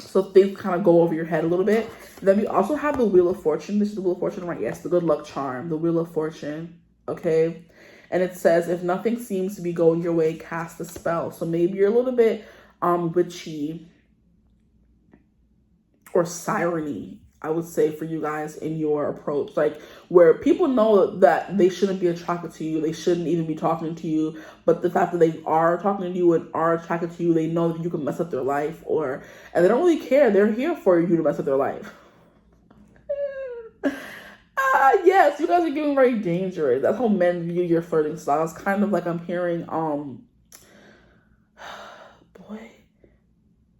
So things kind of go over your head a little bit. Then we also have the Wheel of Fortune. This is the Wheel of Fortune, right? Yes, the good luck charm, the Wheel of Fortune. Okay. And it says, if nothing seems to be going your way, cast a spell. So maybe you're a little bit witchy or siren-y, I would say, for you guys in your approach. Like, where people know that they shouldn't be attracted to you. They shouldn't even be talking to you. But the fact that they are talking to you and are attracted to you, they know that you can mess up their life. And they don't really care. They're here for you to mess up their life. Yes, you guys are getting very dangerous. That's how men view your flirting style. It's kind of like I'm hearing,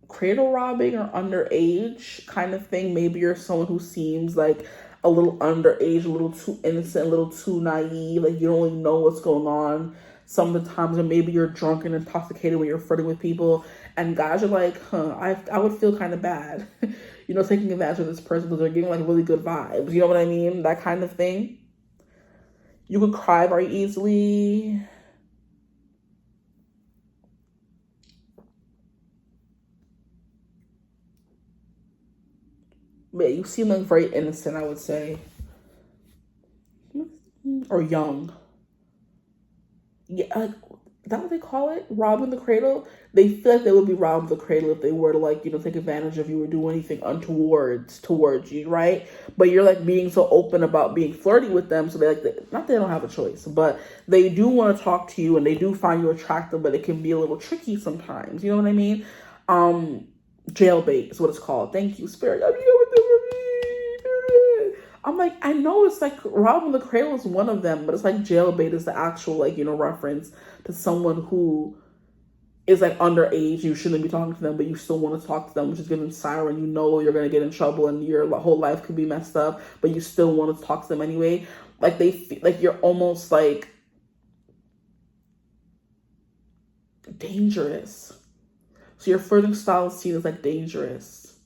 cradle robbing or underage kind of thing. Maybe you're someone who seems like a little underage, a little too innocent, a little too naive. Like, you don't really know what's going on some of the times. Or maybe you're drunk and intoxicated when you're flirting with people. And guys are like, I would feel kind of bad. Taking advantage of this person because they're giving like really good vibes. You know what I mean? That kind of thing. You could cry very easily. But you seem like very innocent, I would say. Or young. Yeah, is that what they call it? Robbing the cradle? They feel like they would be robbing the cradle if they were to take advantage of you or do anything towards you, right? But you're like being so open about being flirty with them, so not that they don't have a choice, but they do want to talk to you and they do find you attractive, but it can be a little tricky sometimes. You know what I mean? Jailbait is what it's called. Thank you, Spirit. I'm like, I know it's like robbing the cradle is one of them, but it's like jailbait is the actual reference to someone who is like underage. You shouldn't be talking to them, but you still want to talk to them, which is giving siren. You know you're going to get in trouble and your whole life could be messed up, but you still want to talk to them anyway. Like they feel like you're almost like dangerous. So your flirting style is seen as like dangerous.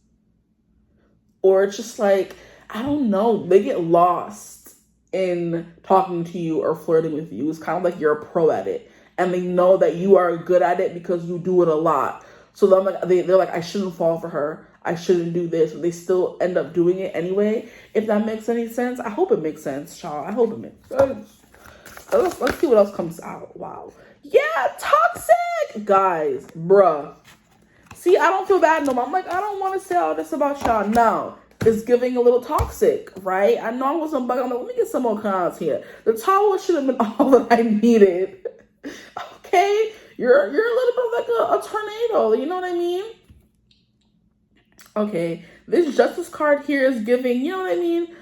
Or it's just like, I don't know, they get lost in talking to you or flirting with you. It's kind of like you're a pro at it. And they know that you are good at it because you do it a lot. So they're like, I shouldn't fall for her. I shouldn't do this. But they still end up doing it anyway. If that makes any sense. I hope it makes sense, y'all. I hope it makes sense. Let's see what else comes out. Wow. Yeah, toxic! Guys, bruh. See, I don't feel bad no more. I'm like, I don't want to say all this about y'all. No. It's giving a little toxic, right? I know I wasn't bugging. I'm like, let me get some more cards here. The towel should have been all that I needed. Okay? You're a little bit like a tornado. You know what I mean? Okay. This Justice card here is giving, you know what I mean?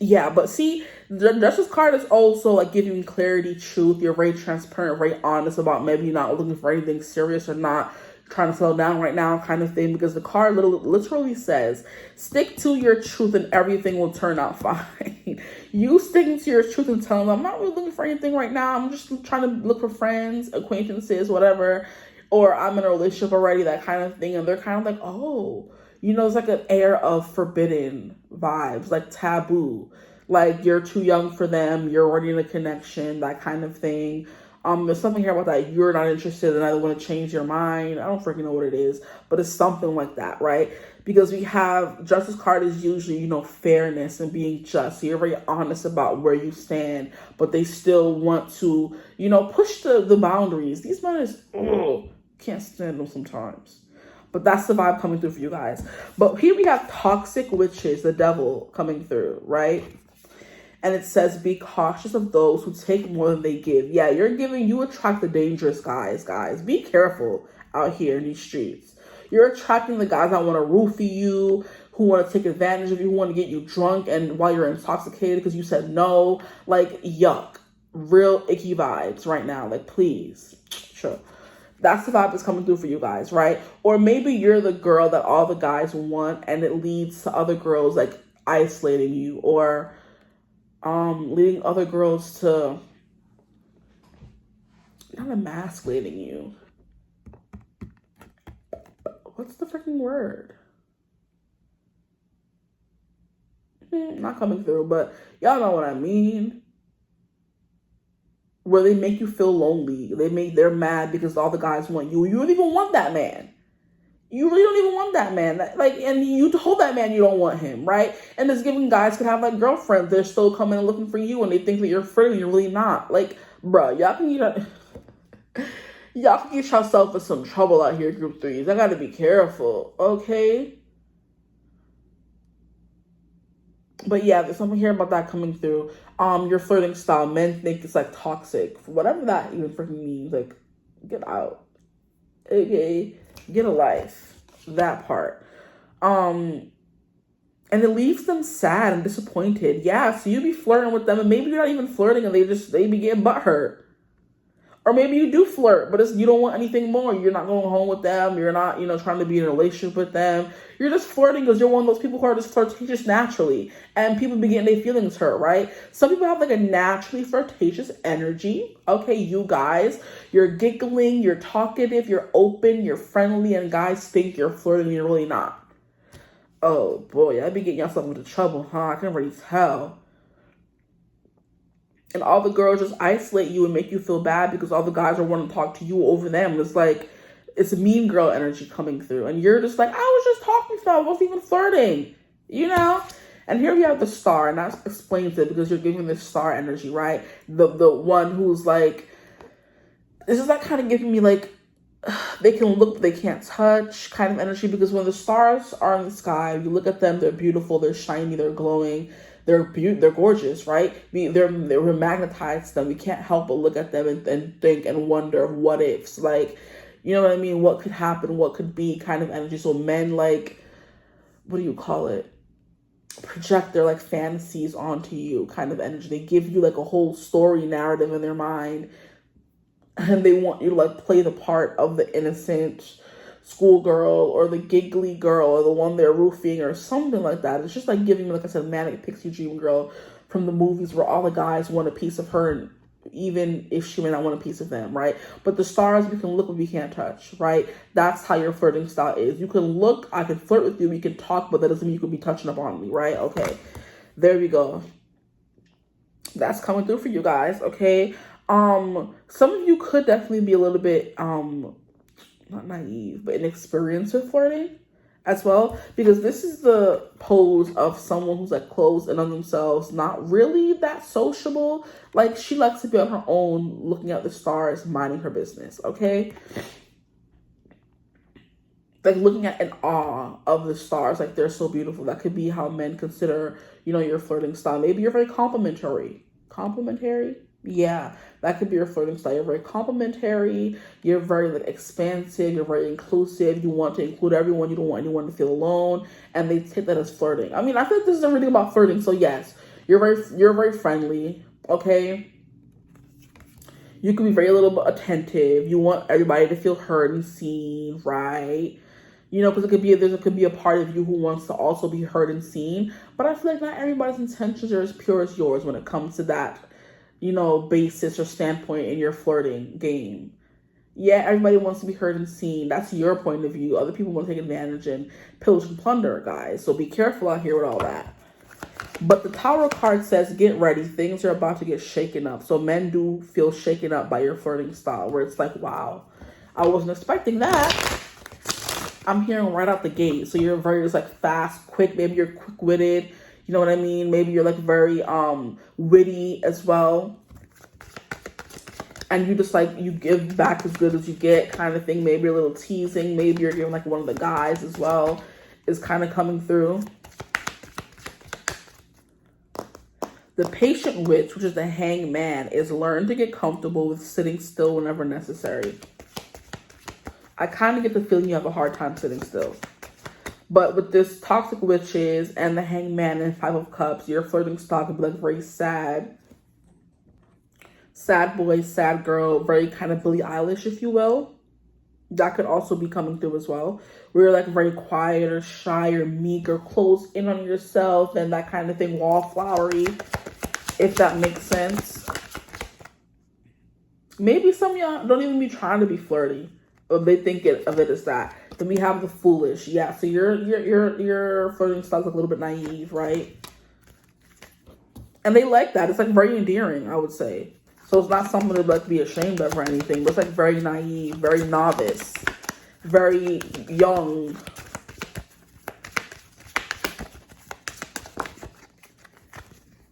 Yeah, but see, the Justice card is also like giving clarity, truth. You're very transparent, very honest about maybe you're not looking for anything serious or not trying to settle down right now kind of thing, because the card literally says, stick to your truth and everything will turn out fine. You sticking to your truth and telling them, I'm not really looking for anything right now. I'm just trying to look for friends, acquaintances, whatever. Or I'm in a relationship already, that kind of thing. And they're kind of like, oh, it's like an air of forbidden vibes, like taboo. Like you're too young for them. You're already in a connection, that kind of thing. There's something here about that you're not interested and I want to change your mind. I don't freaking know what it is, but it's something like that, right? Because we have Justice card is usually, you know, fairness and being just. So you're very honest about where you stand, but they still want to, you know, push the boundaries. These men is, can't stand them sometimes. But that's the vibe coming through for you guys. But here we have toxic witches, the devil coming through, right? And it says, be cautious of those who take more than they give. Yeah, you attract the dangerous guys. Be careful out here in these streets. You're attracting the guys that want to roofie you, who want to take advantage of you, who want to get you drunk and while you're intoxicated because you said no. Like, yuck. Real icky vibes right now. Like, please. Sure. That's the vibe that's coming through for you guys, right? Or maybe you're the girl that all the guys want and it leads to other girls, like, isolating you or leading other girls to not emasculating you. What's the freaking word? Not coming through, but y'all know what I mean. Where they make you feel lonely. They're mad because all the guys want you. You don't even want that man. You really don't even want that man. And you told that man you don't want him, right? And it's giving guys could have like girlfriends. They're still coming and looking for you and they think that you're flirting and you're really not. Like, bruh, y'all can get yourself in some trouble out here, group threes. I gotta be careful, okay? But yeah, there's something here about that coming through. Your flirting style. Men think it's like toxic. Whatever that even freaking means. Like, get out. Okay? Get a life. That part. And it leaves them sad and disappointed. Yeah, so you be flirting with them and maybe you're not even flirting and they be getting butthurt. Or maybe you do flirt, but you don't want anything more. You're not going home with them. You're not, trying to be in a relationship with them. You're just flirting because you're one of those people who are just flirtatious naturally. And people be getting their feelings hurt, right? Some people have like a naturally flirtatious energy. Okay, you guys. You're giggling, you're talkative, you're open, you're friendly, and guys think you're flirting and you're really not. Oh boy, I'd be getting yourself into trouble, huh? I can already tell. And all the girls just isolate you and make you feel bad because all the guys are wanting to talk to you over them. It's like, it's a mean girl energy coming through. And you're just like, I was just talking to her. I wasn't even flirting, And here we have the star. And that explains it because you're giving this star energy, right? The one who's like, this is like kind of giving me like, they can look, but they can't touch kind of energy. Because when the stars are in the sky, you look at them, they're beautiful, they're shiny, they're glowing. They're gorgeous, right? We're magnetized to them. We can't help but look at them and think and wonder what ifs. Like, you know what I mean? What could happen? What could be kind of energy. So men like, what do you call it? Project their like fantasies onto you kind of energy. They give you like a whole story narrative in their mind. And they want you to like play the part of the innocent schoolgirl or the giggly girl or the one they're roofing or something like that. It's just like giving, like I said, manic pixie dream girl from the movies where all the guys want a piece of her, and even if she may not want a piece of them, right? But the stars, we can look but we can't touch, right? That's how your flirting style is. You can look, I can flirt with you, we can talk, but that doesn't mean you can be touching up on me, right? Okay, there we go. That's coming through for you guys, okay? Some of you could definitely be a little bit not naive, but inexperienced with flirting as well, because this is the pose of someone who's like closed in on themselves, not really that sociable. Like, she likes to be on her own, looking at the stars, minding her business, okay? Like looking at in awe of the stars, like they're so beautiful. That could be how men consider, your flirting style. Maybe you're very complimentary. Yeah, that could be your flirting style. You're very complimentary. You're very like expansive. You're very inclusive. You want to include everyone. You don't want anyone to feel alone. And they take that as flirting. I mean, I think this is everything about flirting. So yes, you're very friendly. Okay. You can be very a little bit attentive. You want everybody to feel heard and seen, right? Because it could be a part of you who wants to also be heard and seen. But I feel like not everybody's intentions are as pure as yours when it comes to that, basis or standpoint in your flirting game. Yeah, everybody wants to be heard and seen. That's your point of view. Other people want to take advantage and pillage and plunder, guys. So be careful out here with all that. But the Tower card says, get ready. Things are about to get shaken up. So men do feel shaken up by your flirting style, where it's like, wow, I wasn't expecting that. I'm hearing right out the gate. So you're very just like fast, quick. Maybe you're quick-witted. You know what I mean? Maybe you're like very witty as well. And you just like, you give back as good as you get kind of thing. Maybe a little teasing. Maybe you're giving like one of the guys as well is kind of coming through. The Patient Witch, which is the Hangman, is learn to get comfortable with sitting still whenever necessary. I kind of get the feeling you have a hard time sitting still. But with this Toxic Witches and the Hangman and Five of Cups, your flirting style could be like very sad. Sad boy, sad girl, very kind of Billie Eilish, if you will. That could also be coming through as well. Where you're like very quiet or shy or meek or close in on yourself and that kind of thing, wallflowery, if that makes sense. Maybe some of y'all don't even be trying to be flirty, but they think of it as that. Then we have the Foolish. Yeah, so your flirting style's like a little bit naive, right? And they like that. It's like very endearing, I would say. So it's not something to like be ashamed of or anything, but it's like very naive, very novice, very young.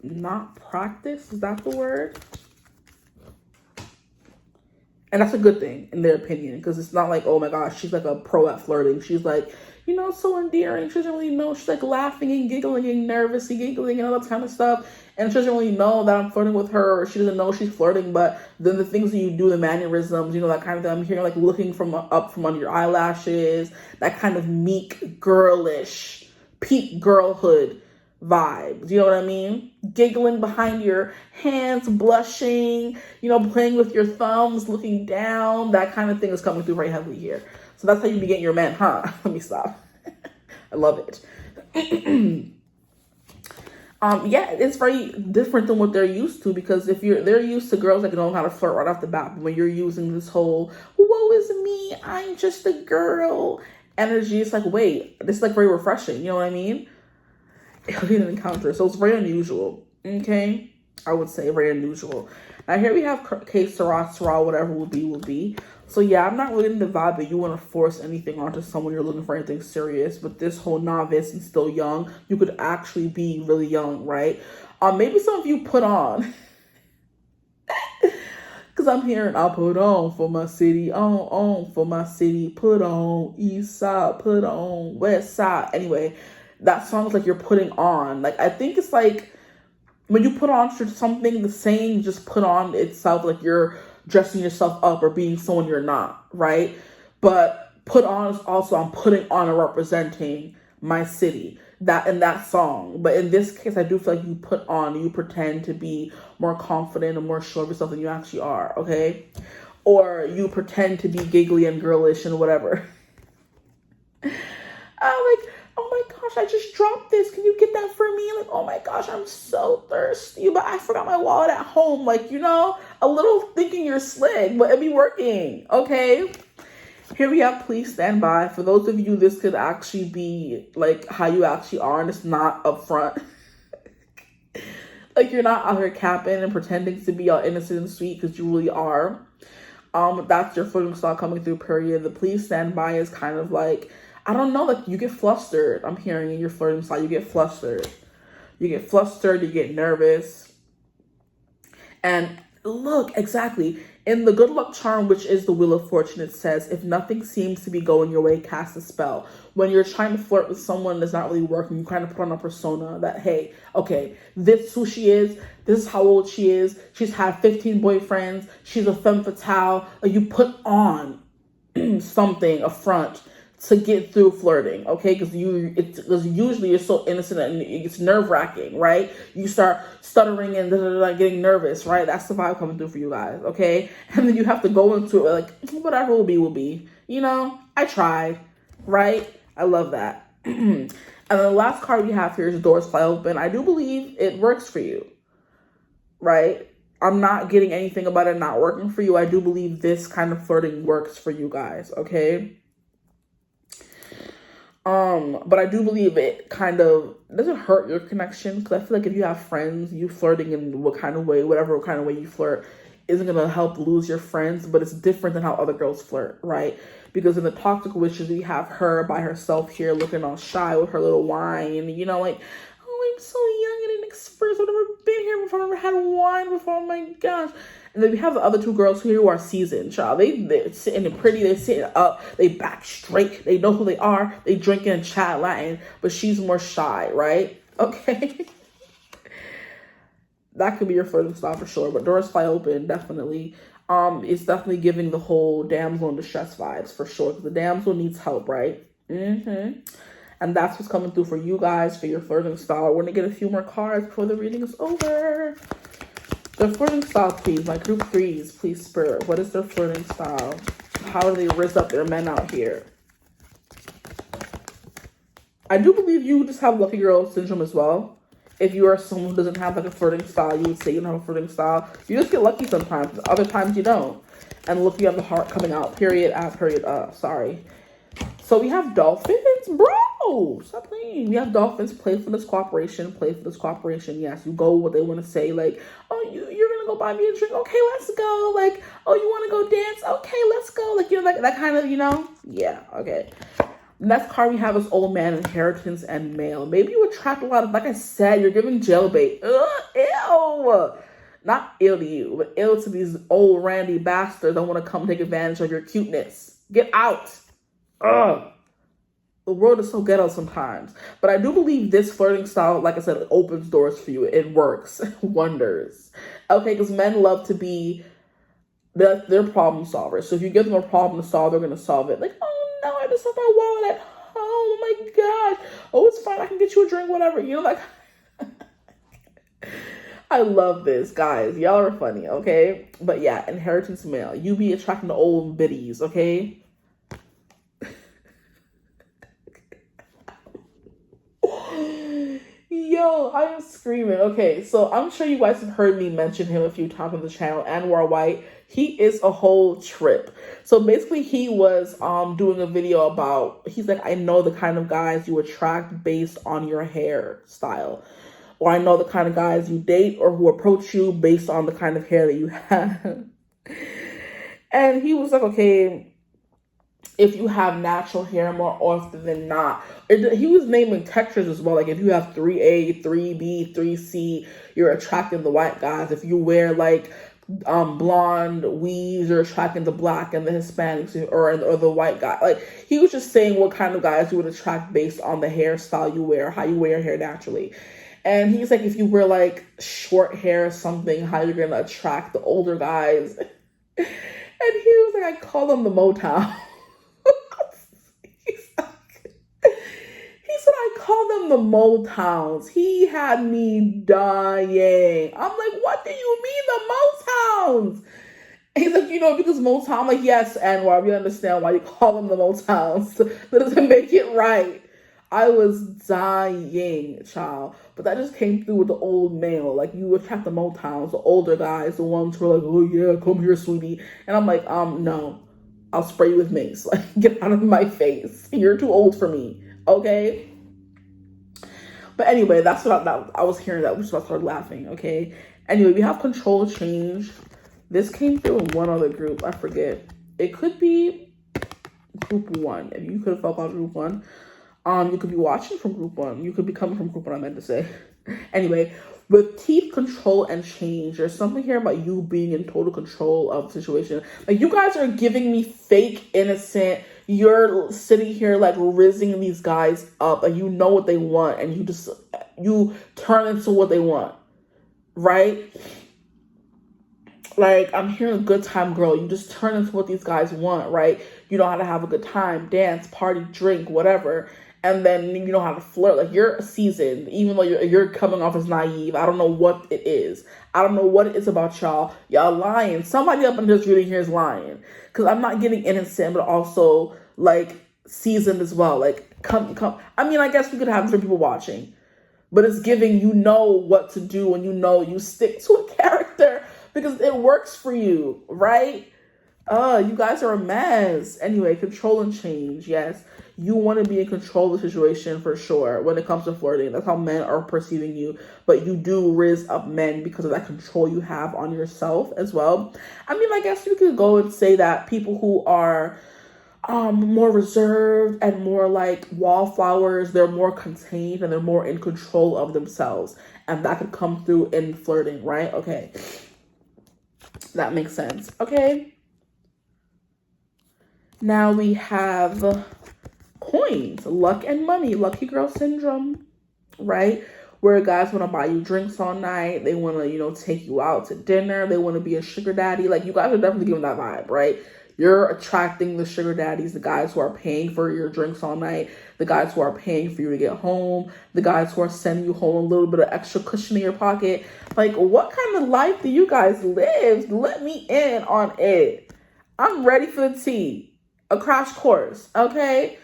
Not practice, is that the word? And that's a good thing in their opinion, because it's not like, oh my gosh, she's like a pro at flirting. She's like, you know, so endearing. She doesn't really know. She's like laughing and giggling and nervous and giggling and all that kind of stuff. And she doesn't really know that I'm flirting with her, or she doesn't know she's flirting. But then the things that you do, the mannerisms, you know, that kind of thing. I'm hearing like looking from up from under your eyelashes, that kind of meek, girlish, peak girlhood vibes. You know what I mean? Giggling behind your hands, blushing, you know, playing with your thumbs, looking down. That kind of thing is coming through very heavily here. So that's how you be getting your man, huh? Let me stop. I love it. Yeah, it's very different than what they're used to, because if they're used to girls that know how to flirt right off the bat. But when you're using this whole "woe is me, I'm just a girl" energy, it's like, wait, this is like very refreshing. You know what I mean? It'll be an encounter, so it's very unusual. Okay, I would say very unusual. Now here we have case Sarah, whatever will be. So yeah, I'm not really in the vibe that you want to force anything onto someone you're looking for anything serious. But this whole novice and still young, you could actually be really young, right? Maybe some of you put on, because I'm hearing, I put on for my city, on for my city, put on east side, put on west side. Anyway, that song is like you're putting on. Like, I think it's like when you put on something, the saying just put on itself, like you're dressing yourself up or being someone you're not, right? But put on is also, I'm putting on or representing my city, that in that song. But in this case, I do feel like you put on, you pretend to be more confident and more sure of yourself than you actually are, okay? Or you pretend to be giggly and girlish and whatever. I'm like, oh my gosh, I just dropped this. Can you get that for me? Like, oh my gosh, I'm so thirsty, but I forgot my wallet at home. Like, you know, a little thinking you're slick, but it be working, okay? Here we have Please Stand By. For those of you, this could actually be like how you actually are, and it's not upfront. Like, you're not out here capping and pretending to be all innocent and sweet, because you really are. That's your flirting style coming through, period. The Please Stand By is kind of like, I don't know, like you get flustered. I'm hearing in your flirting style, you get flustered. You get flustered, you get nervous. And look, exactly. In the good luck charm, which is the Wheel of Fortune, it says, if nothing seems to be going your way, cast a spell. When you're trying to flirt with someone that's not really working, you kind of put on a persona that, hey, okay, this is who she is. This is how old she is. She's had 15 boyfriends. She's a femme fatale. Like, you put on something, a front, to get through flirting, okay? Because usually you're so innocent and it's nerve-wracking, right? You start stuttering and getting nervous, right? That's the vibe coming through for you guys, okay? And then you have to go into it like, whatever will be. You know, I tried, right? I love that. And the last card we have here is Doors Fly Open. I do believe it works for you, right? I'm not getting anything about it not working for you. I do believe this kind of flirting works for you guys, okay? But I do believe it kind of doesn't hurt your connection, because I feel like if you have friends, you flirting in what kind of way, whatever kind of way you flirt, isn't gonna help lose your friends. But it's different than how other girls flirt, right? Because in the toxic witches, we have her by herself here looking all shy with her little wine, you know, like, oh, I'm so young and inexperienced, I've never been here before, I've never had wine before, oh my gosh. And then we have the other two girls here who are seasoned, child. They're sitting in pretty, they're sitting up, they back straight, they know who they are, they drinking and chat Latin, but she's more shy, right? Okay. That could be your flirting style for sure, but doors fly open, definitely. It's definitely giving the whole damsel in distress vibes for sure, because the damsel needs help, right? And that's what's coming through for you guys for your flirting style. We're gonna get a few more cards before the reading is over. Their flirting style, please. My group threes, please, Spirit. What is their flirting style? How do they rizz up their men out here? I do believe you just have lucky girl syndrome as well. If you are someone who doesn't have like a flirting style, you would say you don't have a flirting style. You just get lucky sometimes. Other times you don't. And look, you have the heart coming out. Period. Sorry. So we have dolphins, bro. Stop playing. We have dolphins. Playfulness, cooperation. Playfulness, cooperation. Yes, you go what they want to say. Like, oh, you're gonna go buy me a drink. Okay, let's go. Like, oh, you want to go dance? Okay, let's go. Like, you know, like that kind of, you know. Yeah. Okay. Next card we have is old man, inheritance, and male. Maybe you attract a lot of, like I said, you're giving jailbait. Ew. Not ill to you, but ill to these old randy bastards that want to come take advantage of your cuteness. Get out. Ugh. The world is so ghetto sometimes. But I do believe this flirting style, like I said, it opens doors for you. It works. Wonders. Okay, because men love to be, they're problem solvers. So if you give them a problem to solve, they're going to solve it. Like, oh no, I just left my wallet at home. Oh my gosh. Oh, it's fine. I can get you a drink, whatever. You know, like, I love this, guys. Y'all are funny, okay? But yeah, inheritance male. You be attracting the old biddies, okay? Yo, I am screaming. Okay, so I'm sure you guys have heard me mention him a few times on the channel, Anwar White. He is a whole trip. So basically he was doing a video about, he's like, I know the kind of guys you attract based on your hairstyle. Or I know the kind of guys you date or who approach you based on the kind of hair that you have. And he was like, okay, if you have natural hair more often than not. He was naming textures as well. Like if you have 3A, 3B, 3C, you're attracting the white guys. If you wear like blonde weaves, you're attracting the black and the Hispanics or the white guy. Like he was just saying what kind of guys you would attract based on the hairstyle you wear, how you wear your hair naturally. And he's like, if you wear like short hair or something, how you're going to attract the older guys. And he was like, I call them the Motown. He said, I call them the Motowns. He had me dying. I'm like, what do you mean the Motowns? And he's like, you know, because Motown. I'm like, yes, Anwar, we understand why you call them the Motowns. That doesn't make it right. I was dying, child. But that just came through with the old male. Like, you attract the Motowns, the older guys, the ones who are like, oh yeah, come here, sweetie. And I'm like, no. I'll spray you with mace. Like, get out of my face. You're too old for me. Okay? But anyway, that's what I was hearing that, which is why I started laughing, okay? Anyway, we have control change. This came through in one other group. I forget. It could be group 1. If you could have felt out group 1. You could be watching from group 1. You could be coming from group 1, I meant to say. Anyway, with teeth, control, and change, there's something here about you being in total control of the situation. Like, you guys are giving me fake innocent. You're sitting here, like, rizzing these guys up, and you know what they want, and you turn into what they want, right? Like, I'm hearing a good time, girl. You just turn into what these guys want, right? You know how to have a good time, dance, party, drink, whatever. And then you know how to flirt. Like, you're seasoned, even though you're coming off as naive. I don't know what it is. I don't know what it is about y'all. Y'all lying. Somebody up in this reading here is lying. Because I'm not getting innocent, but also, like, seasoned as well. Like, come. I mean, I guess we could have different people watching. But it's giving, you know what to do, and you know you stick to a character because it works for you, right? You guys are a mess. Anyway, control and change. Yes. You want to be in control of the situation for sure when it comes to flirting. That's how men are perceiving you. But you do rizz up men because of that control you have on yourself as well. I mean, I guess you could go and say that people who are more reserved and more like wallflowers, they're more contained and they're more in control of themselves. And that could come through in flirting, right? Okay. That makes sense. Okay. Now we have coins, luck and money, lucky girl syndrome, right? Where guys want to buy you drinks all night. They want to, take you out to dinner. They want to be a sugar daddy. Like, you guys are definitely giving that vibe, right? You're attracting the sugar daddies, the guys who are paying for your drinks all night, the guys who are paying for you to get home, the guys who are sending you home a little bit of extra cushion in your pocket. Like, what kind of life do you guys live? Let me in on it. I'm ready for the tea. A crash course, okay?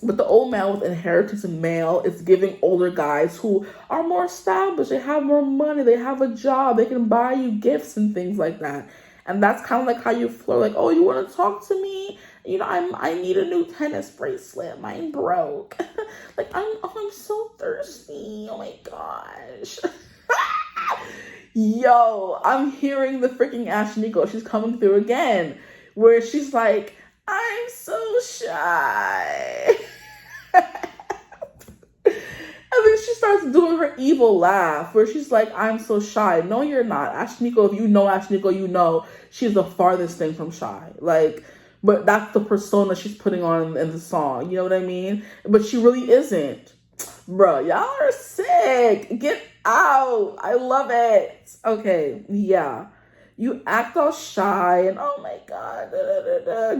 But the old man with inheritance and mail is giving older guys who are more established. They have more money. They have a job. They can buy you gifts and things like that. And that's kind of like how you flirt. Like, oh, you want to talk to me? I need a new tennis bracelet. Mine broke. Like, I'm so thirsty. Oh my gosh. Yo, I'm hearing the freaking Ashnico. She's coming through again. Where she's like, I'm so shy. And then she starts doing her evil laugh where she's like, I'm so shy. No, you're not. Ashnico, if you know Ashnico, you know she's the farthest thing from shy. Like, but that's the persona she's putting on in the song. You know what I mean? But she really isn't. Bruh, y'all are sick. Get out. I love it. Okay, yeah. You act all shy and oh my god,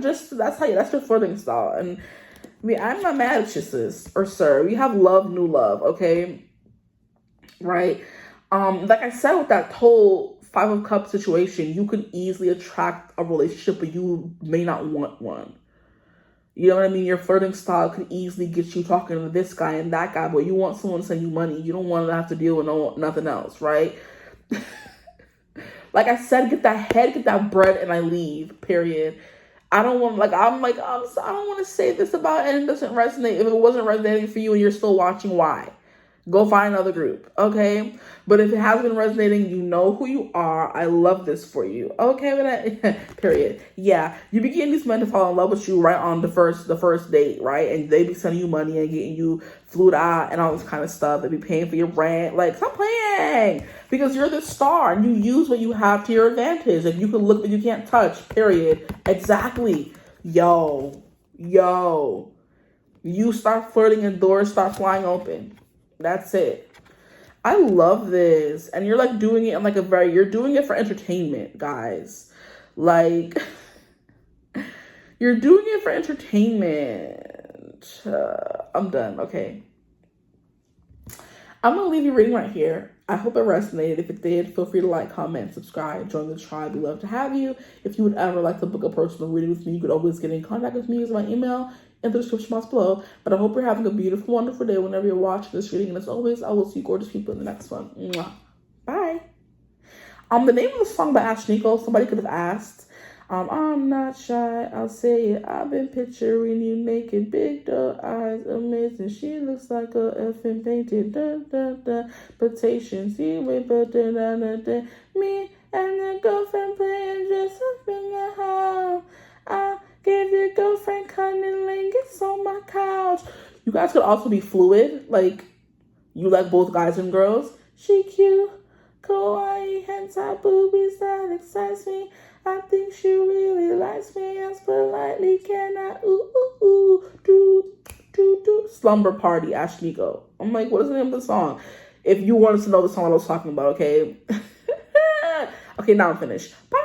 just that's your flirting style. And I mean, I'm not mad at you, sis or sir. We have love, new love, okay? Right? Like I said with that whole 5 of Cups situation, you could easily attract a relationship, but you may not want one. You know what I mean? Your flirting style could easily get you talking to this guy and that guy, but you want someone to send you money. You don't want to have to deal with nothing else, right? Like I said, get that head, get that bread, and I leave, period. I don't want, I don't want to say this about it and it doesn't resonate. If it wasn't resonating for you and you're still watching, why? Go find another group, okay? But if it has been resonating, you know who you are. I love this for you, okay? But period. Yeah, you be getting these men to fall in love with you right on the first date, right? And they be sending you money and getting you flued out and all this kind of stuff. They be paying for your rent. Like, stop playing, because you're the star and you use what you have to your advantage. Like, you can look but you can't touch, period. Exactly. Yo. You start flirting and doors start flying open. That's it. I love this. And you're like doing it in like you're doing it for entertainment, guys. Like, you're doing it for entertainment. I'm done. Okay. I'm going to leave your reading right here. I hope it resonated. If it did, feel free to like, comment, subscribe, join the tribe. We love to have you. If you would ever like to book a personal reading with me, you could always get in contact with me using my email in the description box below. But I hope you're having a beautiful, wonderful day whenever you're watching this reading. And as always, I will see you gorgeous people in the next one. Mwah. Bye. The name of the song by Ashnico, somebody could have asked. I'm not shy, I'll say it. I've been picturing you naked, big dark eyes, amazing. She looks like a effing painted, potation. See, wait, but then me and the girlfriend playing dress up in the house. I gave your girlfriend cuddling, gets on my couch. You guys could also be fluid, like you like both guys and girls. She cute, kawaii, hentai boobies, that excites me. I think she really likes me. As politely can I do slumber party, Ashnico. I'm like, what is the name of the song? If you wanted to know the song I was talking about, okay? Okay, now I'm finished. Bye.